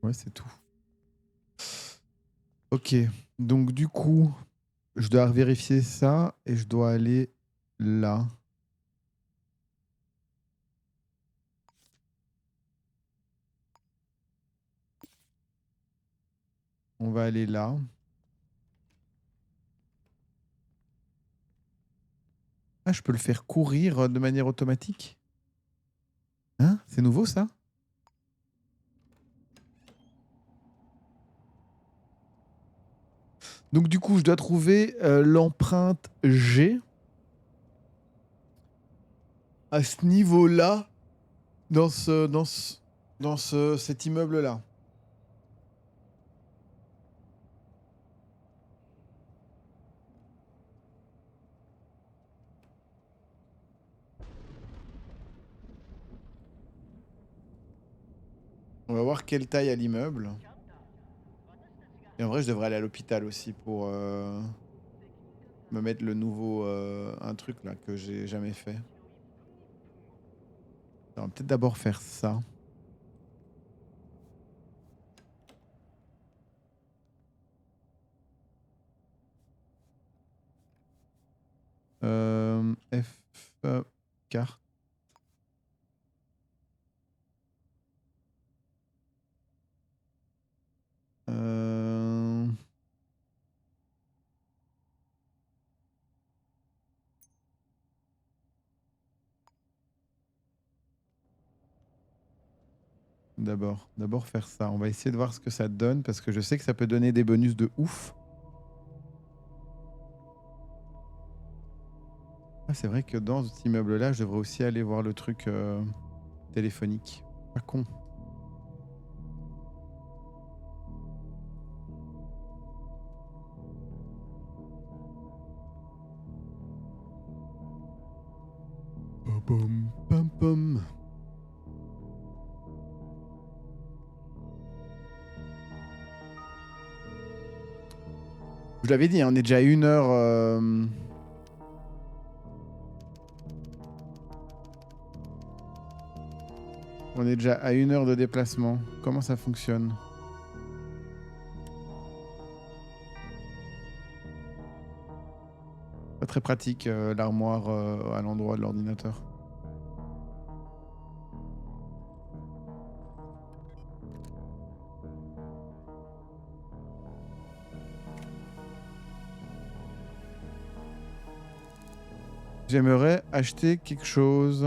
Ouais, c'est tout. Ok. Donc, du coup, je dois vérifier ça et je dois aller là. On va aller là. Ah, je peux le faire courir de manière automatique? Hein? C'est nouveau ça? Donc du coup, je dois trouver l'empreinte G à ce niveau-là, dans cet immeuble-là. On va voir quelle taille a l'immeuble. Et en vrai, je devrais aller à l'hôpital aussi pour me mettre le nouveau un truc là que j'ai jamais fait. On va peut-être d'abord faire ça. F carte. Euh, D'abord faire ça. On va essayer de voir ce que ça donne parce que je sais que ça peut donner des bonus de ouf. Ah, c'est vrai que dans cet immeuble-là, je devrais aussi aller voir le truc téléphonique. Pas con. Pom, pom, pom. Je l'avais dit, hein, on est déjà à 1 heure. On est déjà à 1 heure de déplacement. Comment ça fonctionne? Pas très pratique, l'armoire à l'endroit de l'ordinateur. J'aimerais acheter quelque chose.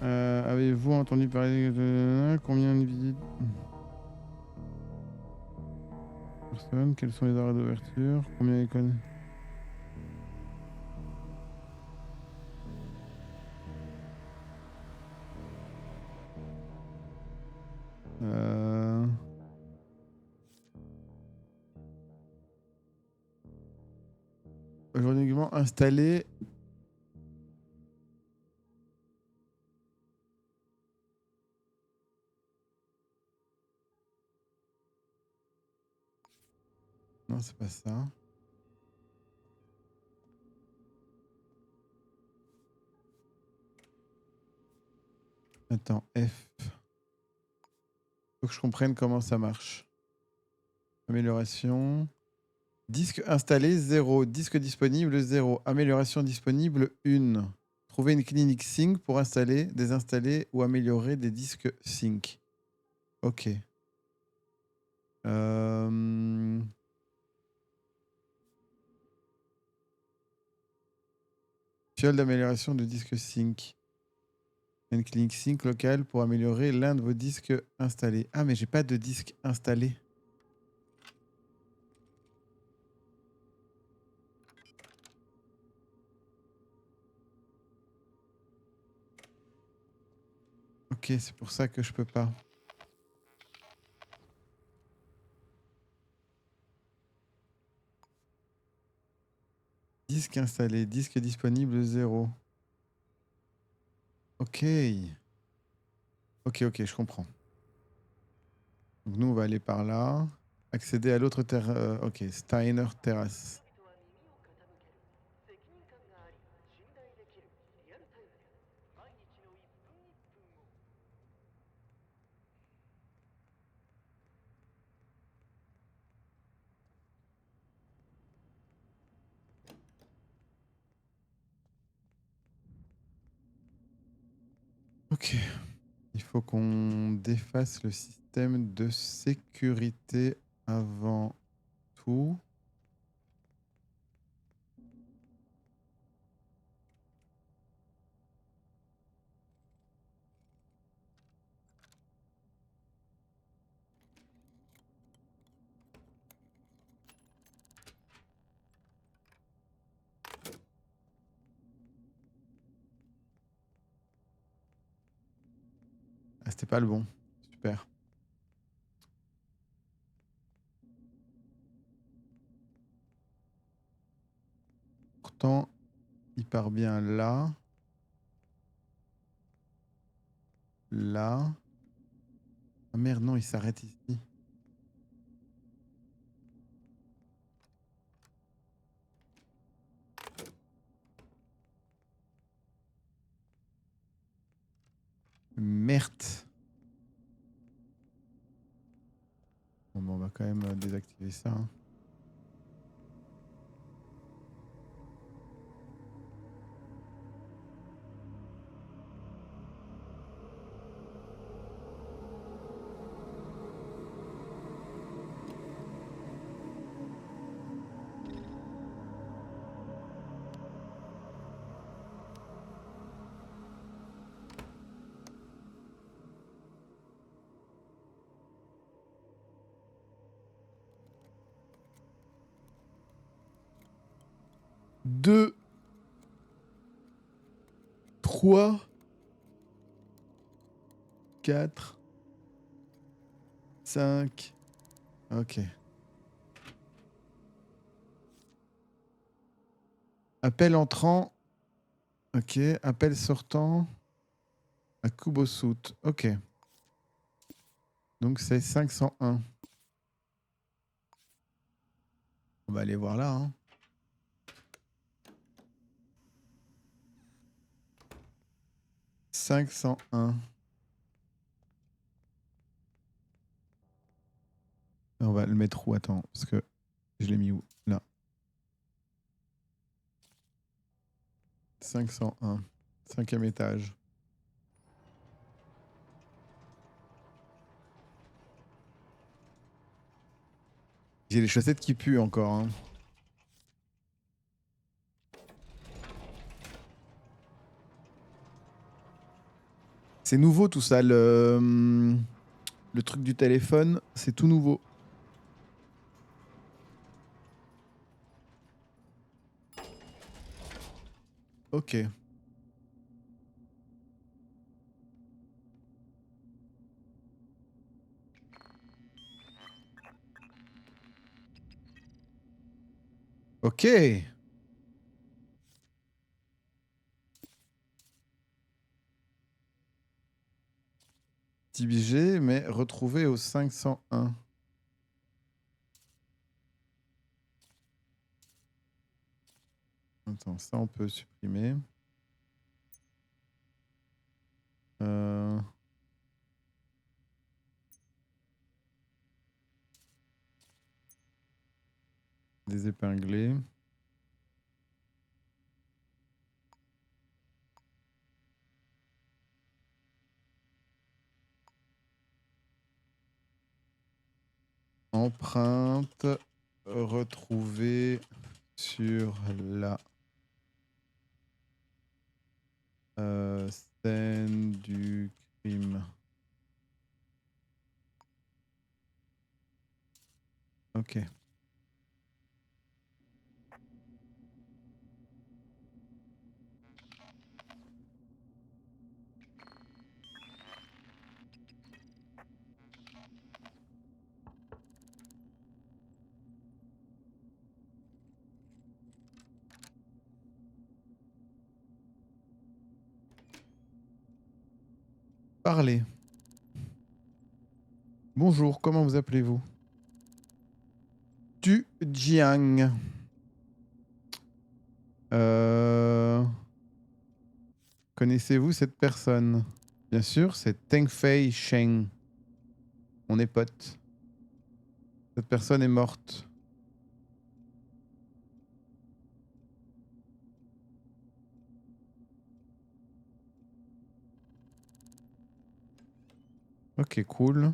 Avez-vous entendu parler de combien de visites personnes? Quels sont les horaires d'ouverture? Combien les connaît? Aujourd'hui, également installé. Non, c'est pas ça. Attends, F. Faut que je comprenne comment ça marche. Amélioration. Disque installé 0. Disque disponible 0. Amélioration disponible 1. Trouver une clinique sync pour installer, désinstaller ou améliorer des disques sync. Ok. Fiole d'amélioration de disque sync. Une clinique sync locale pour améliorer l'un de vos disques installés. Ah, mais j'ai pas de disque installé. Ok, c'est pour ça que je peux pas. Disque installé, disque disponible 0. Ok. Ok, je comprends. Donc nous, on va aller par là. Accéder à l'autre terrasse. Ok, Steiner Terrace. Ok. Il faut qu'on défasse le système de sécurité avant tout. Ah, c'était pas le bon. Super. Pourtant, il part bien là. Là. Ah merde, non, il s'arrête ici. Merde. Bon, on va quand même désactiver ça. Hein. 3, 4, 5. Ok. Appel entrant. Ok. Appel sortant. À Kubosut. Ok. Donc c'est 501. On va aller voir là. Hein. « 501. On va le mettre où? Attends, parce que je l'ai mis où? Là. 501. 5e étage. J'ai les chaussettes qui puent encore. Hein. C'est nouveau tout ça, le truc du téléphone, c'est tout nouveau. Ok. Ok. Petit budget, mais retrouvé au 501. Attends, ça on peut supprimer. Des épinglés. Empreinte retrouvée sur la scène du crime. Ok. Parlez. Bonjour, comment vous appelez-vous? Tu Jiang. Connaissez-vous cette personne? Bien sûr, c'est Tengfei Sheng. On est potes. Cette personne est morte. Ok, cool.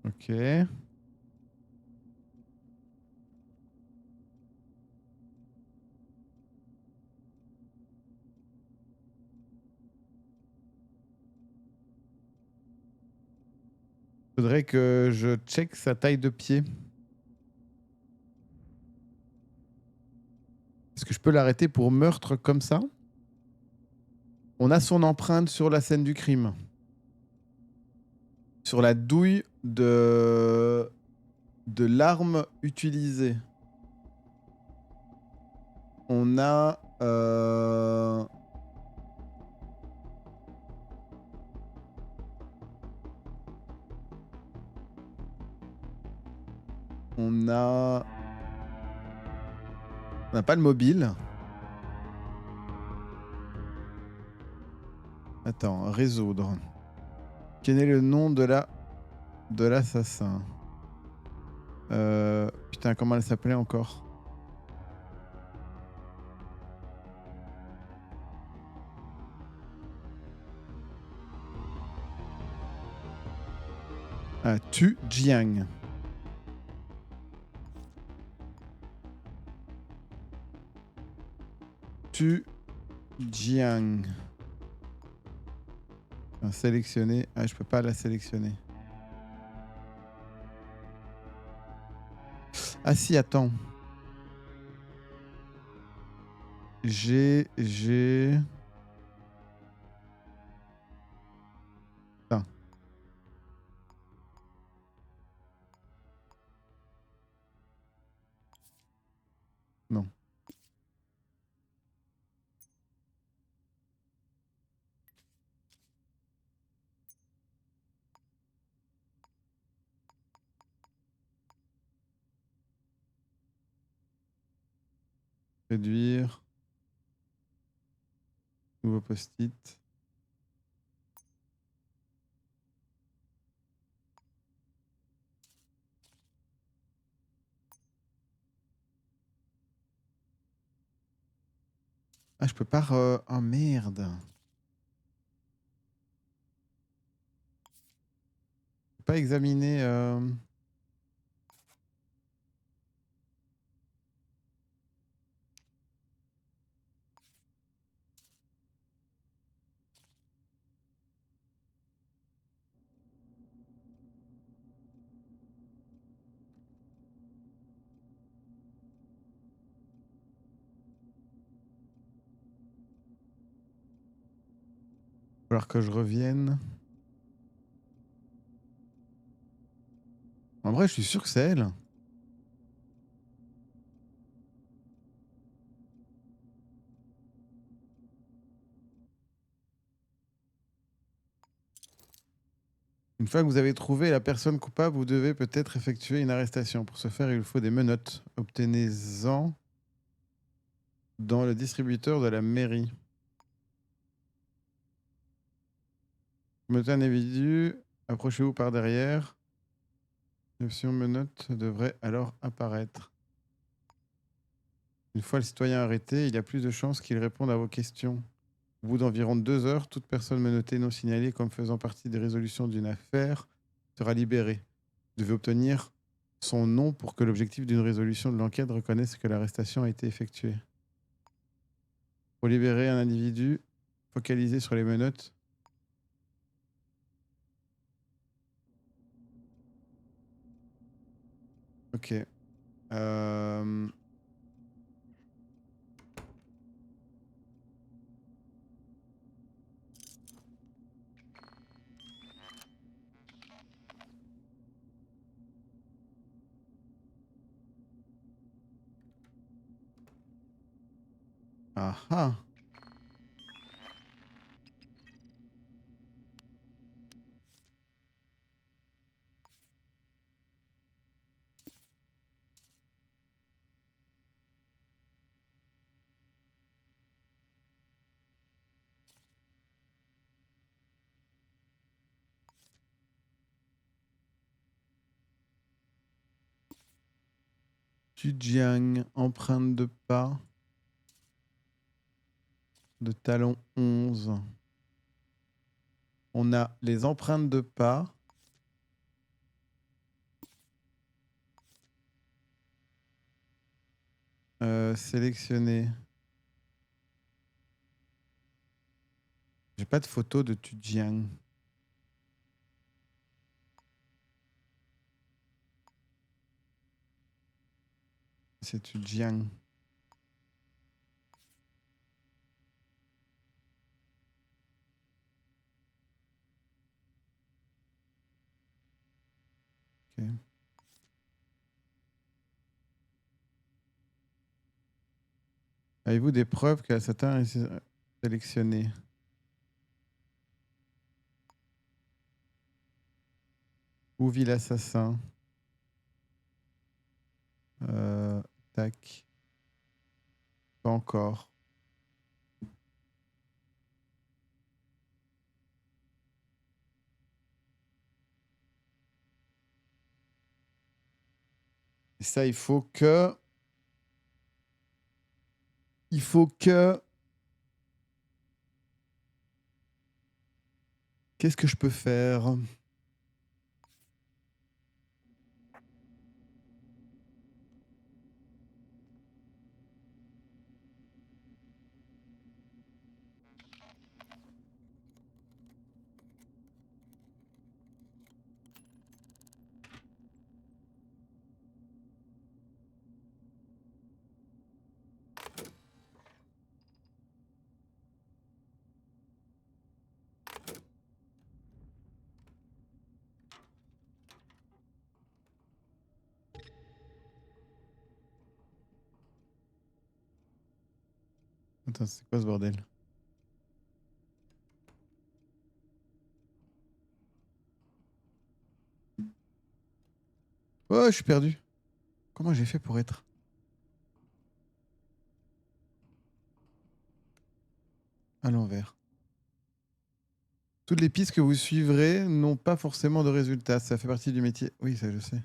Ok. Faudrait que je check sa taille de pied. Est-ce que je peux l'arrêter pour meurtre comme ça? On a son empreinte sur la scène du crime. Sur la douille de l'arme utilisée. On a... On a... On n'a pas le mobile. Attends, résoudre. Quel est le nom de l'assassin? Putain, comment elle s'appelait encore? Ah, Tu Jiang. Tu Jiang. Enfin, sélectionner. Ah, je peux pas la sélectionner. Ah si, attends. J'ai... Putain. Non. Réduire. Nouveau post-it. Ah, je peux pas... Oh merde. Je peux pas examiner... Il va falloir que je revienne. En vrai, je suis sûr que c'est elle. Une fois que vous avez trouvé la personne coupable, vous devez peut-être effectuer une arrestation. Pour ce faire, il vous faut des menottes. Obtenez-en dans le distributeur de la mairie. Mettez un individu, approchez-vous par derrière. L'option menottes devrait alors apparaître. Une fois le citoyen arrêté, il y a plus de chances qu'il réponde à vos questions. Au bout d'environ 2 heures, toute personne menottée non signalée comme faisant partie des résolutions d'une affaire sera libérée. Vous devez obtenir son nom pour que l'objectif d'une résolution de l'enquête reconnaisse que l'arrestation a été effectuée. Pour libérer un individu, focalisez sur les menottes. Ok. Ah ah. Tujiang, empreinte de pas. De talon 11. On a les empreintes de pas. Sélectionner. J'ai pas de photo de Tujiang. C'est Tujiang. Ok. Avez-vous des preuves que Satan est sélectionné? Où vit l'assassin? Tac. Pas encore. Et ça, il faut que... Il faut que... Qu'est-ce que je peux faire? Attends, c'est quoi ce bordel? Oh, je suis perdu. Comment j'ai fait pour être à l'envers? Toutes les pistes que vous suivrez n'ont pas forcément de résultats. Ça fait partie du métier. Oui, ça je sais.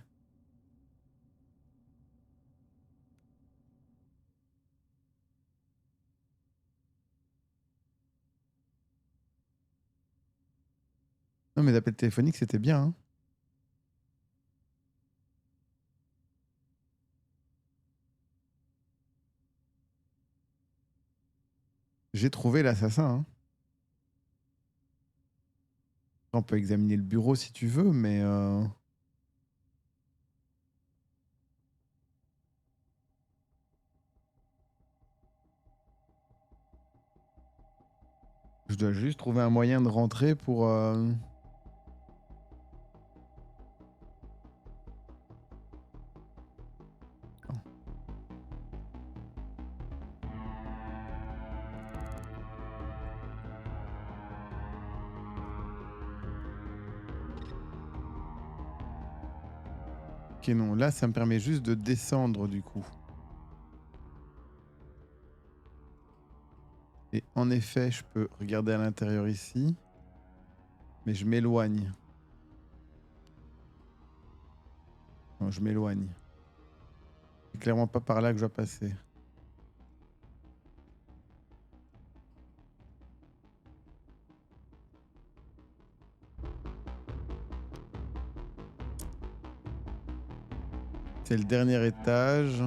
Non, mais l'appel téléphonique, c'était bien. Hein. J'ai trouvé l'assassin. Hein. On peut examiner le bureau si tu veux, mais... Je dois juste trouver un moyen de rentrer pour... Ok, non, là, ça me permet juste de descendre, du coup. Et en effet, je peux regarder à l'intérieur ici. Mais je m'éloigne. Non, je m'éloigne. C'est clairement pas par là que je dois passer. C'est le dernier étage.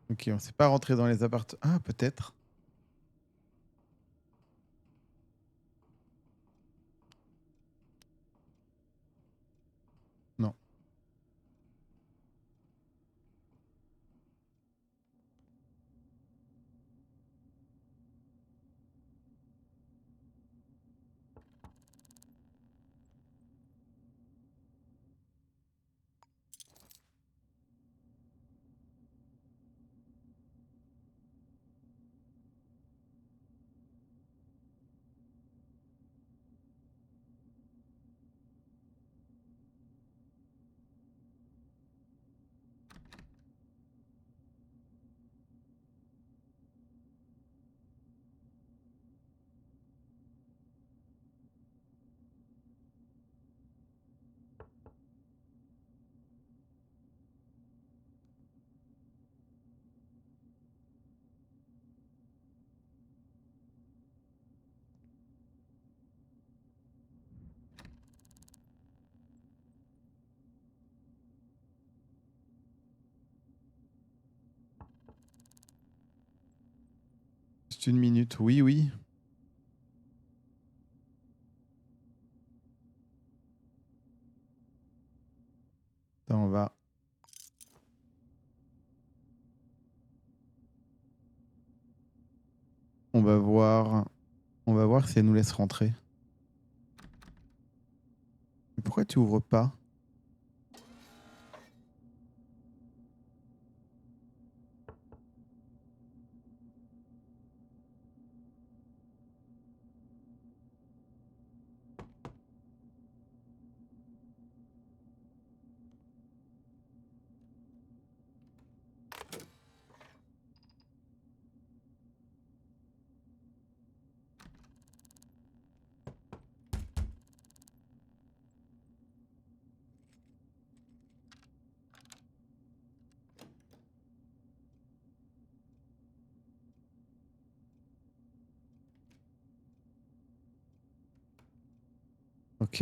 Ok, on s'est pas rentré dans les appartements. Ah, peut-être. Non. Juste une minute. Oui, oui. Attends, on va... On va voir... On va voir si elle nous laisse rentrer. Mais pourquoi tu ouvres pas? Ok.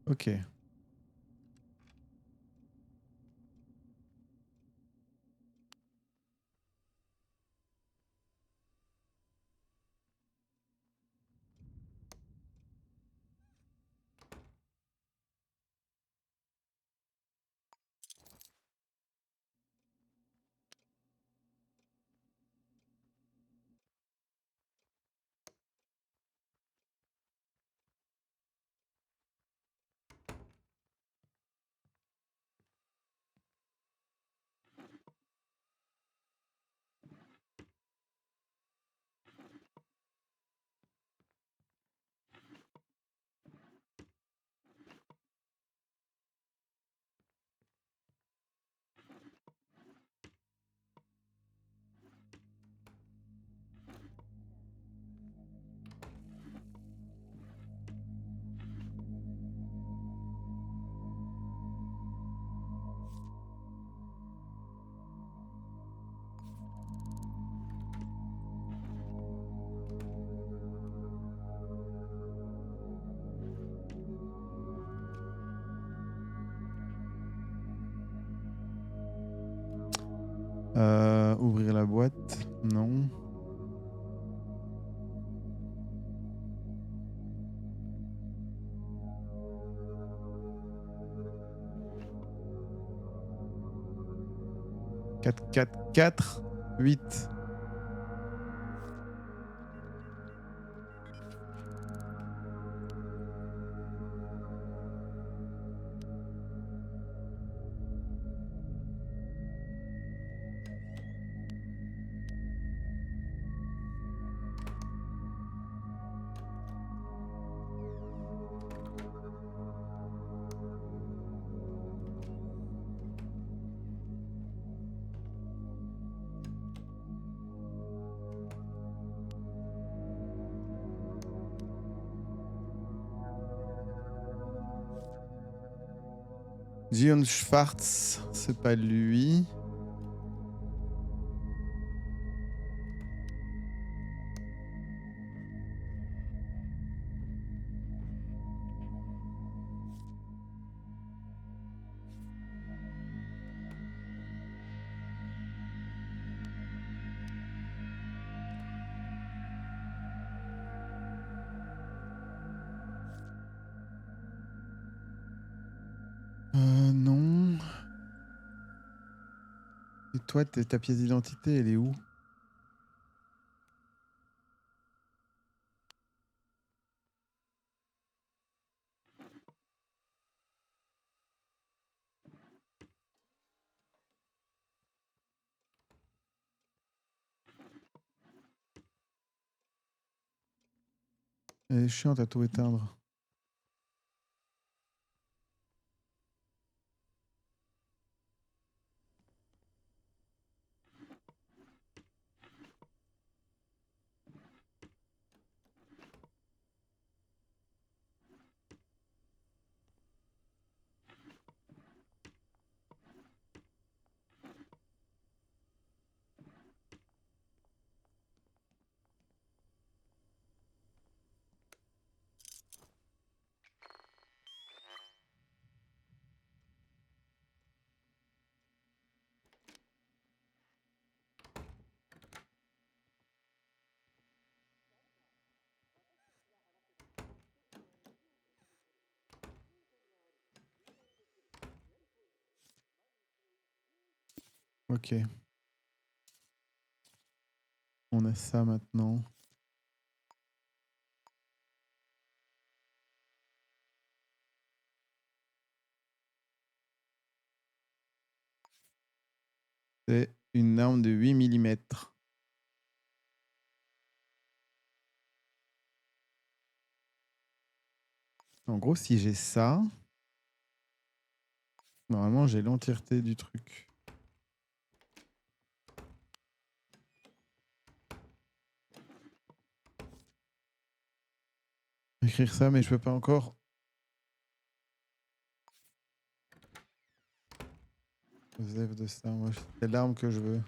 Ok. Ouvrir la boîte. Non. Quatre, 4, 4, 8. Gion Schwartz, c'est pas lui. Non. Et toi, ta pièce d'identité, elle est où? Elle est chiante à tout éteindre. Ok. On a ça maintenant. C'est une arme de 8 mm. En gros, si j'ai ça, normalement, j'ai l'entièreté du truc. Écrire ça, mais je peux pas encore. Joseph de ça, moi, c'est l'arme que je veux.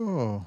Oh,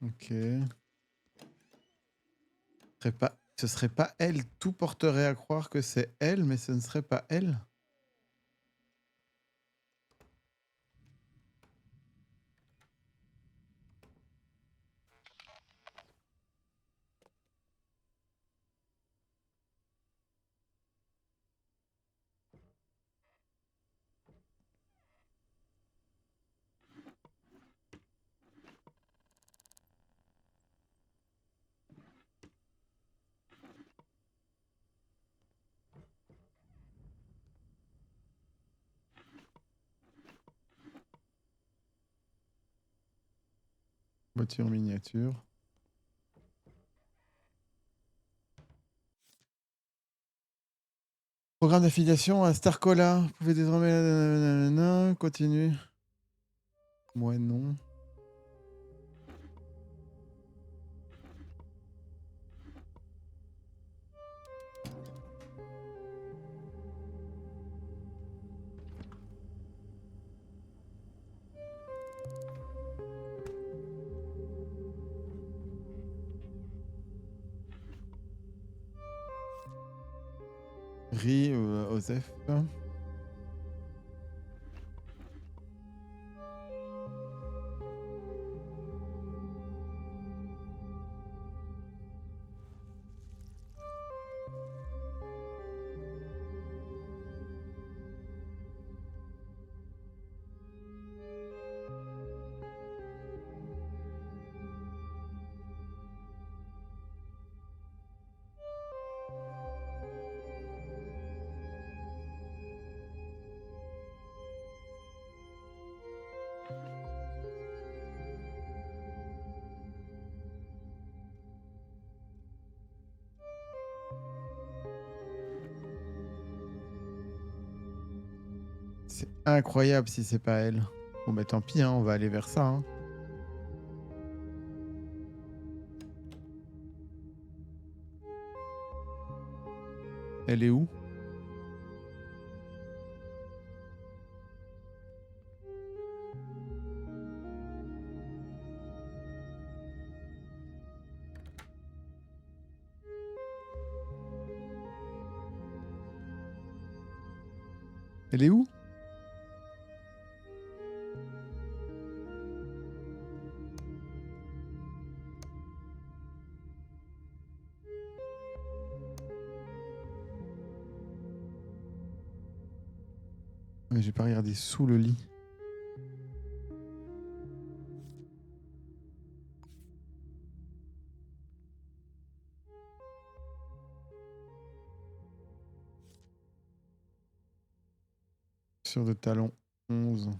ok. Ce serait pas elle. Tout porterait à croire que c'est elle, mais ce ne serait pas elle. Voiture miniature. Programme d'affiliation à Starcola. Vous pouvez désormais... Continue. Moi non. Ri, Osef. C'est incroyable si c'est pas elle. Bon bah tant pis, hein, on va aller vers ça. Hein. Elle est où? Elle est où? Ouais, j'ai pas regardé sous le lit. Sur le talon 11.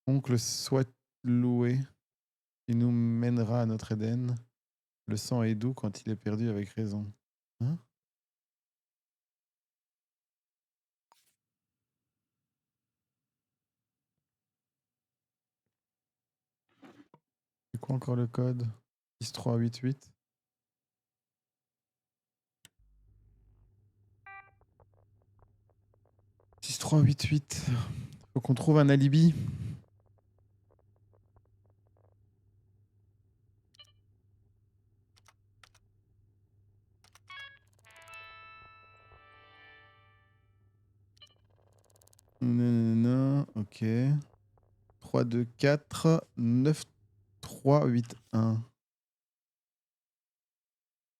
Oncle souhaite louer. Il nous mènera à notre Éden. Le sang est doux quand il est perdu avec raison. Hein? C'est quoi encore le code? 6388. Faut qu'on trouve un alibi. Non, ok. 3, 2, 4, 9, 3, 8, 1.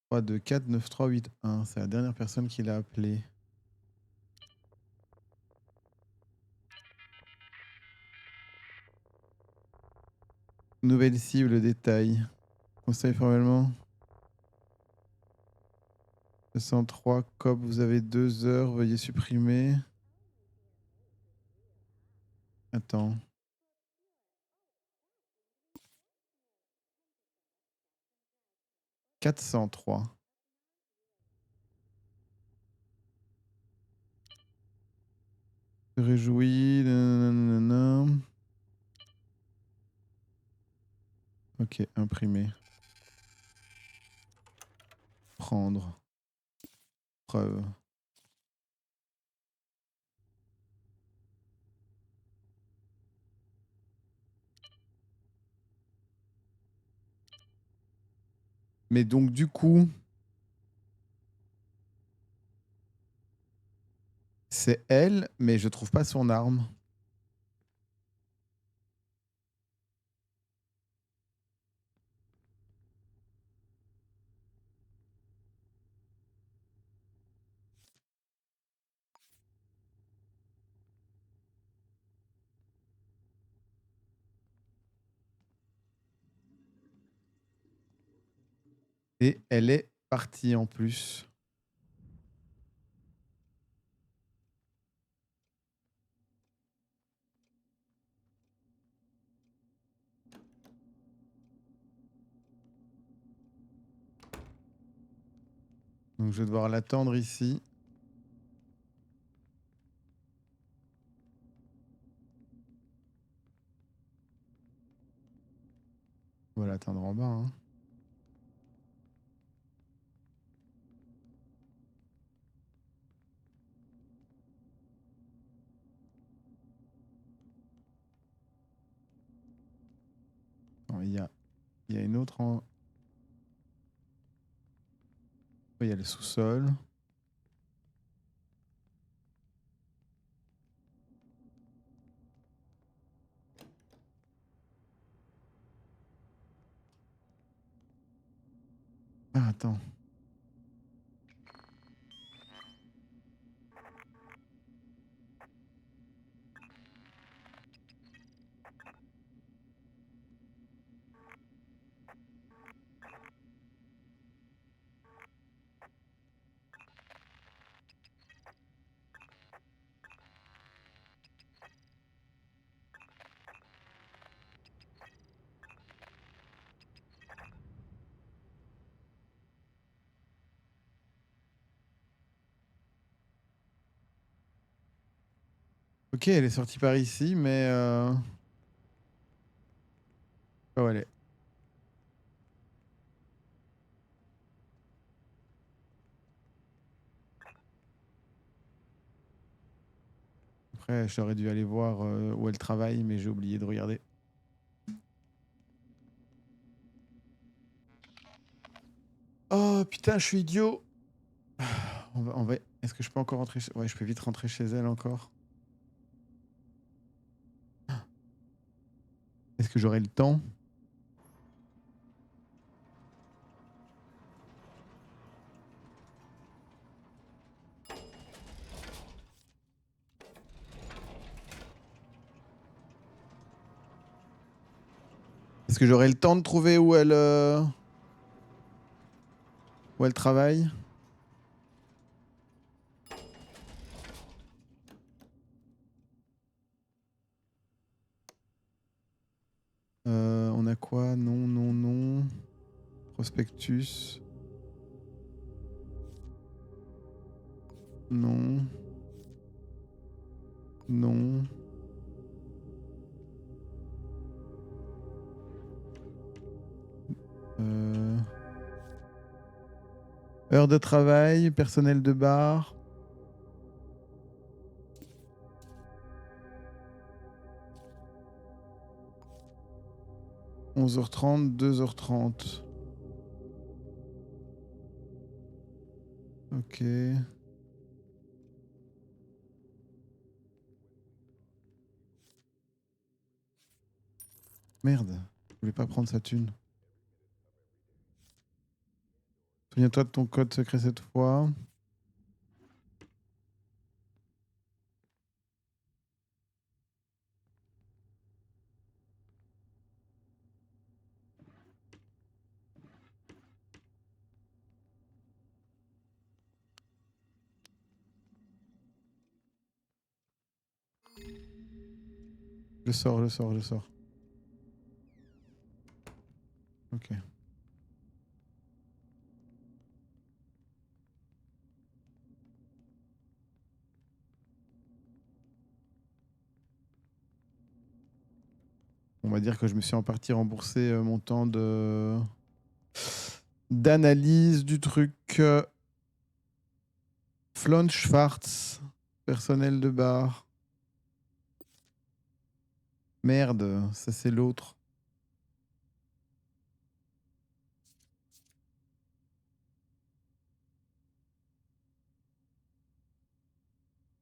3, 2, 4, 9, 3, 8, 1. C'est la dernière personne qui l'a appelé. Nouvelle cible, détail. Conseil formellement. 203, COP, vous avez 2 heures, veuillez supprimer. Attends. « 403. Se réjouit. Nanana. Ok, imprimer. Prendre. Preuve. Mais donc du coup, c'est elle, mais je trouve pas son arme. Et elle est partie en plus. Donc je vais devoir l'attendre ici. On va l'attendre en bas. Hein. Attends, il y a une autre en... Il y a le sous-sol. Ah, attends. Ok, elle est sortie par ici, mais... Oh, elle est... Après, j'aurais dû aller voir où elle travaille, mais j'ai oublié de regarder. Oh putain, je suis idiot. On va... Est-ce que je peux encore rentrer chez... Ouais, je peux vite rentrer chez elle encore. Est-ce que j'aurai le temps? Est-ce que j'aurai le temps de trouver où elle travaille? On a quoi? Non, non, non. Prospectus. Non. Non. Heure de travail, personnel de bar. « 11h30, 2h30. » Ok. Merde, je voulais pas prendre sa thune. Souviens-toi de ton code secret cette fois. Je sors, je sors, je sors. Ok. On va dire que je me suis en partie remboursé mon temps de d'analyse du truc. Flon Schwartz, personnel de bar. Merde, ça c'est l'autre.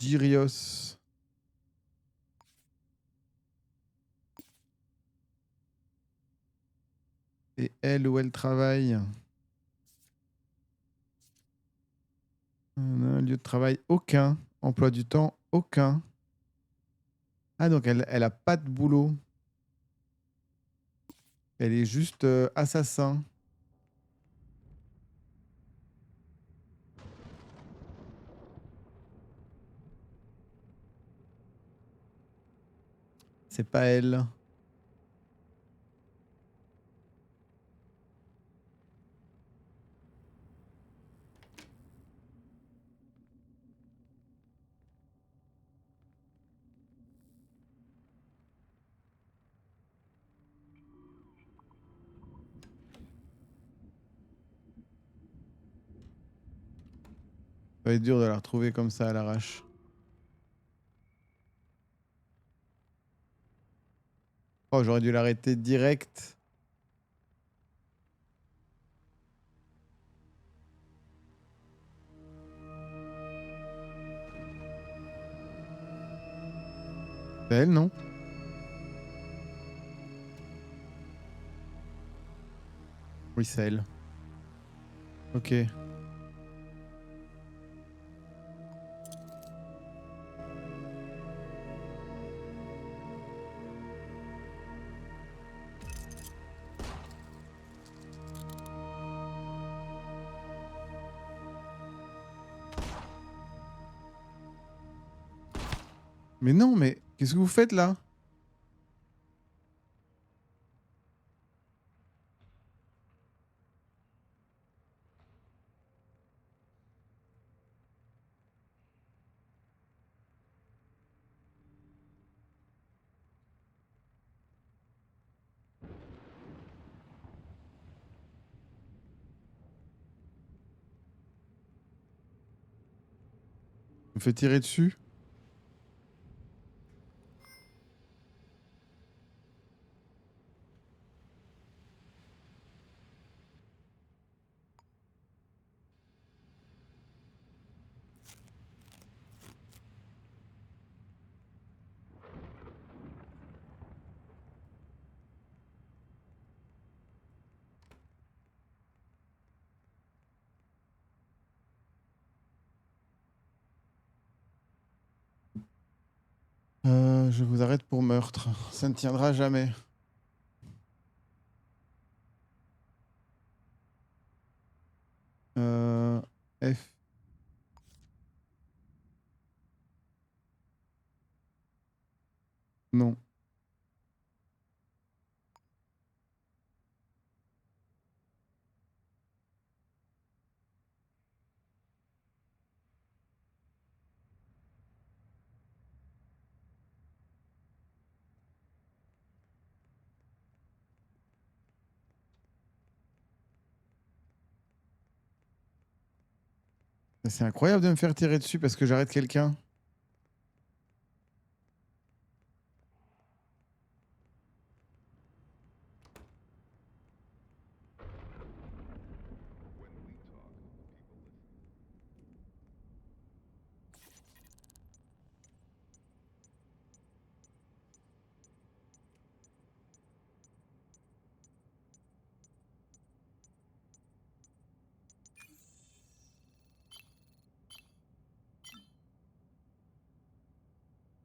Gyrios. Et elle, où elle travaille? Lieu de travail, aucun. Emploi du temps, aucun. Ah, donc elle a pas de boulot. Elle est juste assassin. C'est pas elle. Ça va être dur de la retrouver comme ça à l'arrache. Oh, j'aurais dû l'arrêter direct. C'est elle, non? Oui, c'est elle. Ok. Mais non, mais qu'est-ce que vous faites là? On me fait tirer dessus? Je vous arrête pour meurtre. Ça ne tiendra jamais. F. Non. C'est incroyable de me faire tirer dessus parce que j'arrête quelqu'un.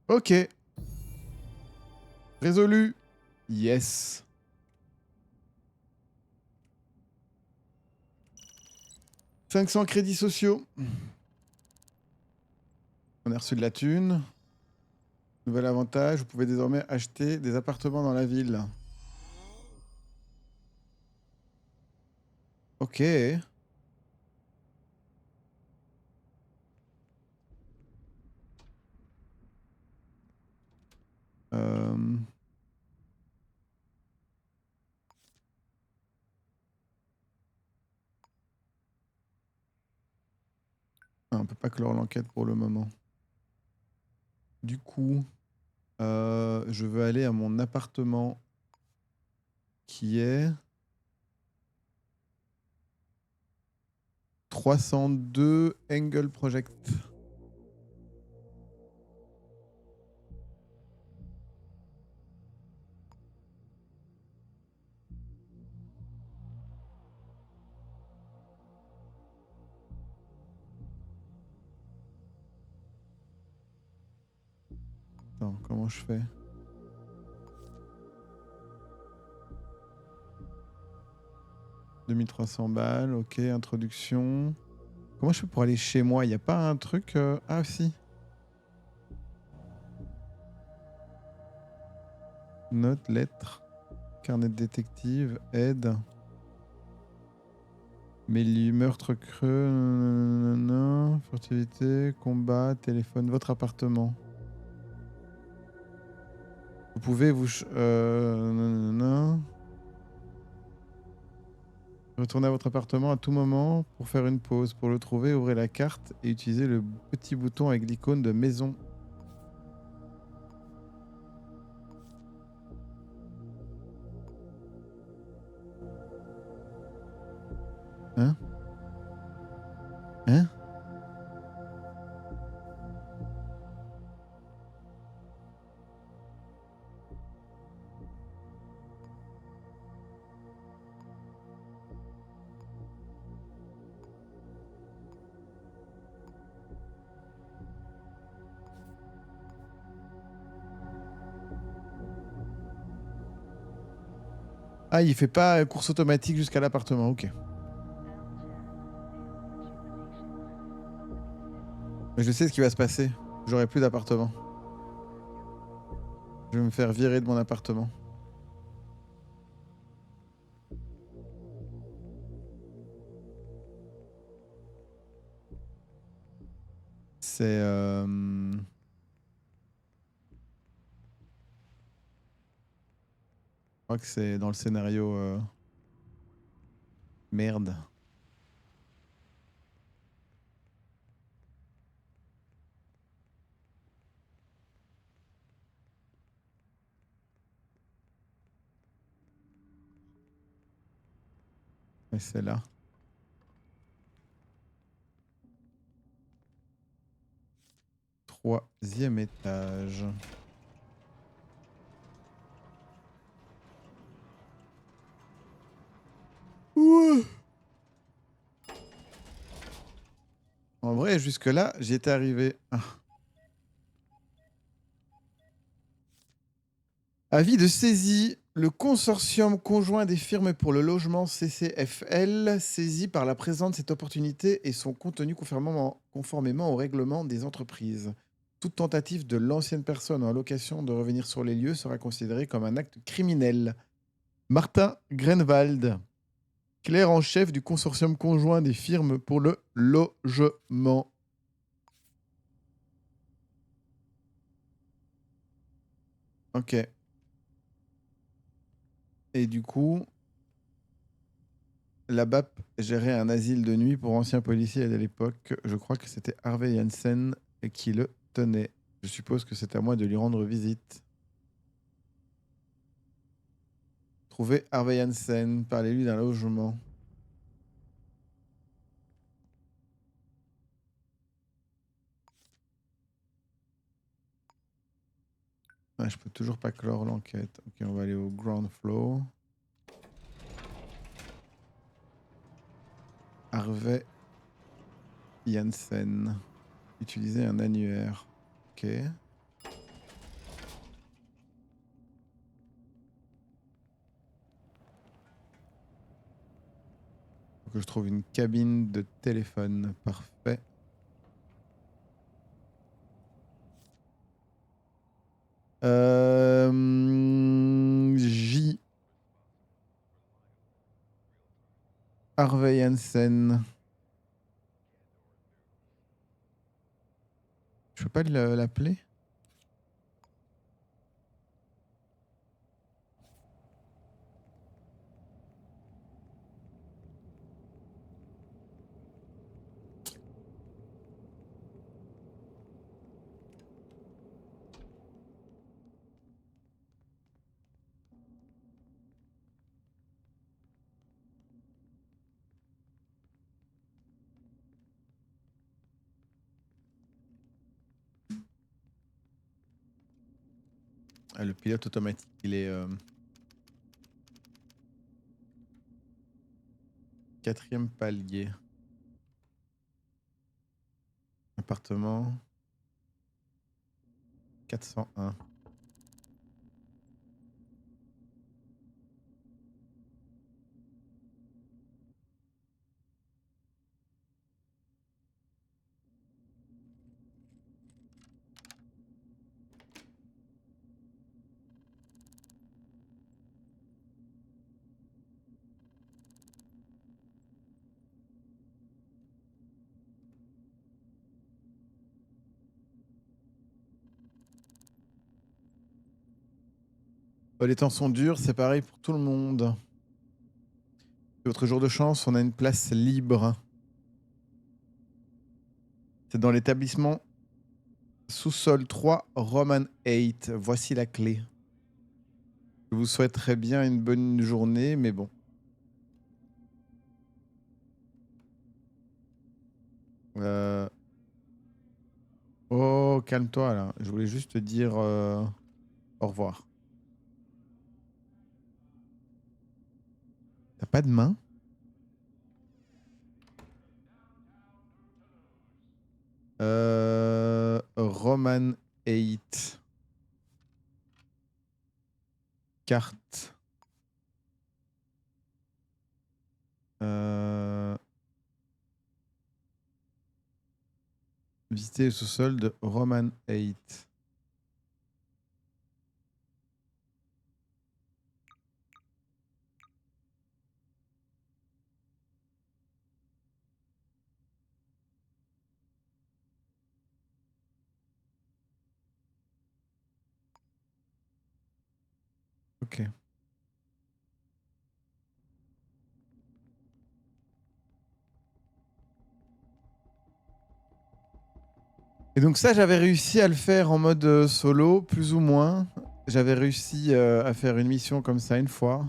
Ok. Résolu. Yes. 500 crédits sociaux. On a reçu de la thune. Nouvel avantage, vous pouvez désormais acheter des appartements dans la ville. Ok. Euh, on peut pas clore l'enquête pour le moment. Du coup, je veux aller à mon appartement qui est 302 Angle Project. Attends, comment je fais? « 2300 balles, ok, introduction. Comment je fais pour aller chez moi? Il n'y a pas un truc... Ah si. Note, lettre, carnet de détective, aide. Meurtre creux, nanana, furtivité, combat, téléphone, votre appartement. Vous pouvez vous... nanana. Retournez à votre appartement à tout moment pour faire une pause. Pour le trouver, ouvrez la carte et utilisez le petit bouton avec l'icône de maison. Hein? Hein? Ah, il fait pas course automatique jusqu'à l'appartement, ok. Mais je sais ce qui va se passer. J'aurai plus d'appartement. Je vais me faire virer de mon appartement. C'est... Je crois que c'est dans le scénario... Merde. Mais c'est là. Troisième étage. Ouh. En vrai, jusque-là, j'y étais arrivé. Ah. Avis de saisie. Le consortium conjoint des firmes pour le logement CCFL saisit par la présente cette opportunité et son contenu conformément au règlement des entreprises. Toute tentative de l'ancienne personne en location de revenir sur les lieux sera considérée comme un acte criminel. Martin Grenwald, clerc en chef du consortium conjoint des firmes pour le logement. Ok. Et du coup, la BAP gérait un asile de nuit pour anciens policiers à l'époque. Je crois que c'était Harvey Janssen qui le tenait. Je suppose que c'est à moi de lui rendre visite. Trouver Harvey Janssen, parlez-lui d'un logement. Ah, je peux toujours pas clore l'enquête. Ok, on va aller au ground floor. Harvey Janssen. Utiliser un annuaire. Ok. Faut que je trouve une cabine de téléphone. Parfait. J. Harvey Janssen. Je peux pas l'appeler? Ah, le pilote automatique, il est quatrième palier. Appartement 401. Les temps sont durs, c'est pareil pour tout le monde. Votre jour de chance, on a une place libre. C'est dans l'établissement sous-sol 3, Roman 8. Voici la clé. Je vous souhaiterais bien une bonne journée, mais bon. Oh, calme-toi là. Je voulais juste te dire au revoir. T'as pas de main? Roman 8. Carte. Visiter le sous-sol de Roman 8. Ok. Et donc ça, j'avais réussi à le faire en mode solo, plus ou moins. J'avais réussi à faire une mission comme ça une fois.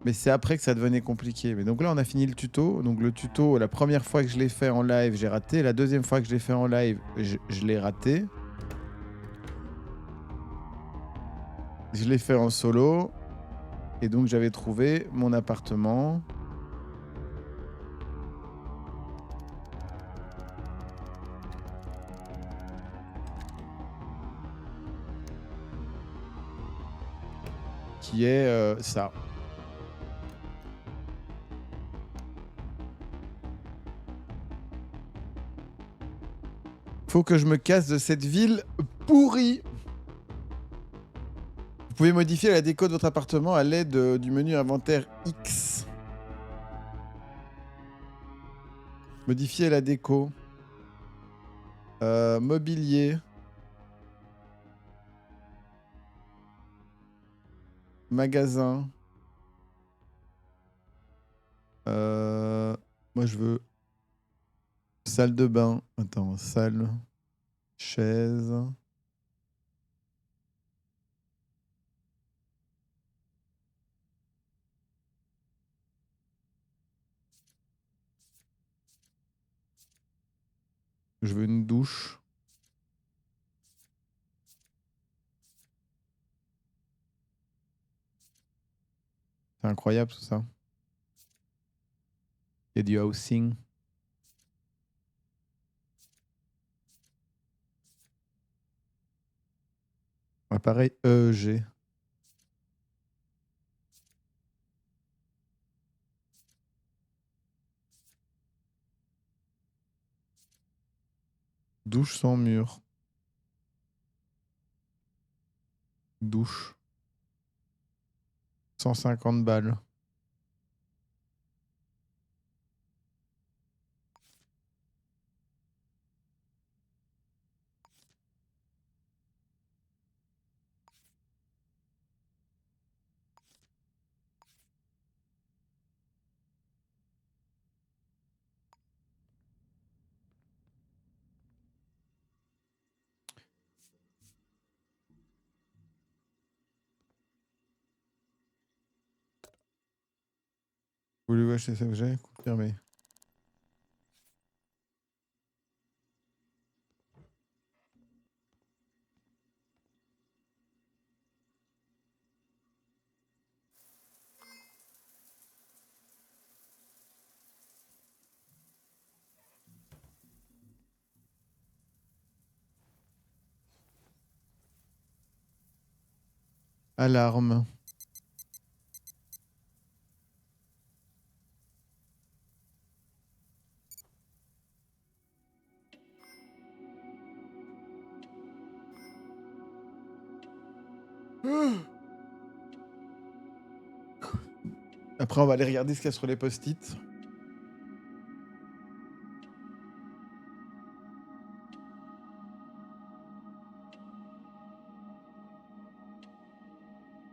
Mais c'est après que ça devenait compliqué. Mais donc là, on a fini le tuto. Donc le tuto, la première fois que je l'ai fait en live, j'ai raté. La deuxième fois que je l'ai fait en live, je l'ai raté. Je l'ai fait en solo. Et donc j'avais trouvé mon appartement. Qui est ça. Faut que je me casse de cette ville pourrie. Vous pouvez modifier la déco de votre appartement à l'aide du menu inventaire X. Modifier la déco. Mobilier. Magasin. Moi, je veux salle de bain. Attends, salle. Chaise. Je veux une douche. C'est incroyable tout ça. Il y a du housing. Appareil EEG. Douche sans mur. Douche. 150 balles. Vous voulez acheter cet objet? Confirmé. Alarme. Après, on va aller regarder ce qu'il y a sur les post-it.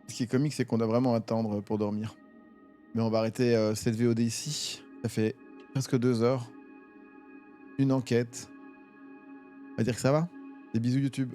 Ce qui est comique, c'est qu'on doit vraiment attendre pour dormir. Mais on va arrêter cette VOD ici. Ça fait presque 2 heures. Une enquête. On va dire que ça va. Des bisous YouTube.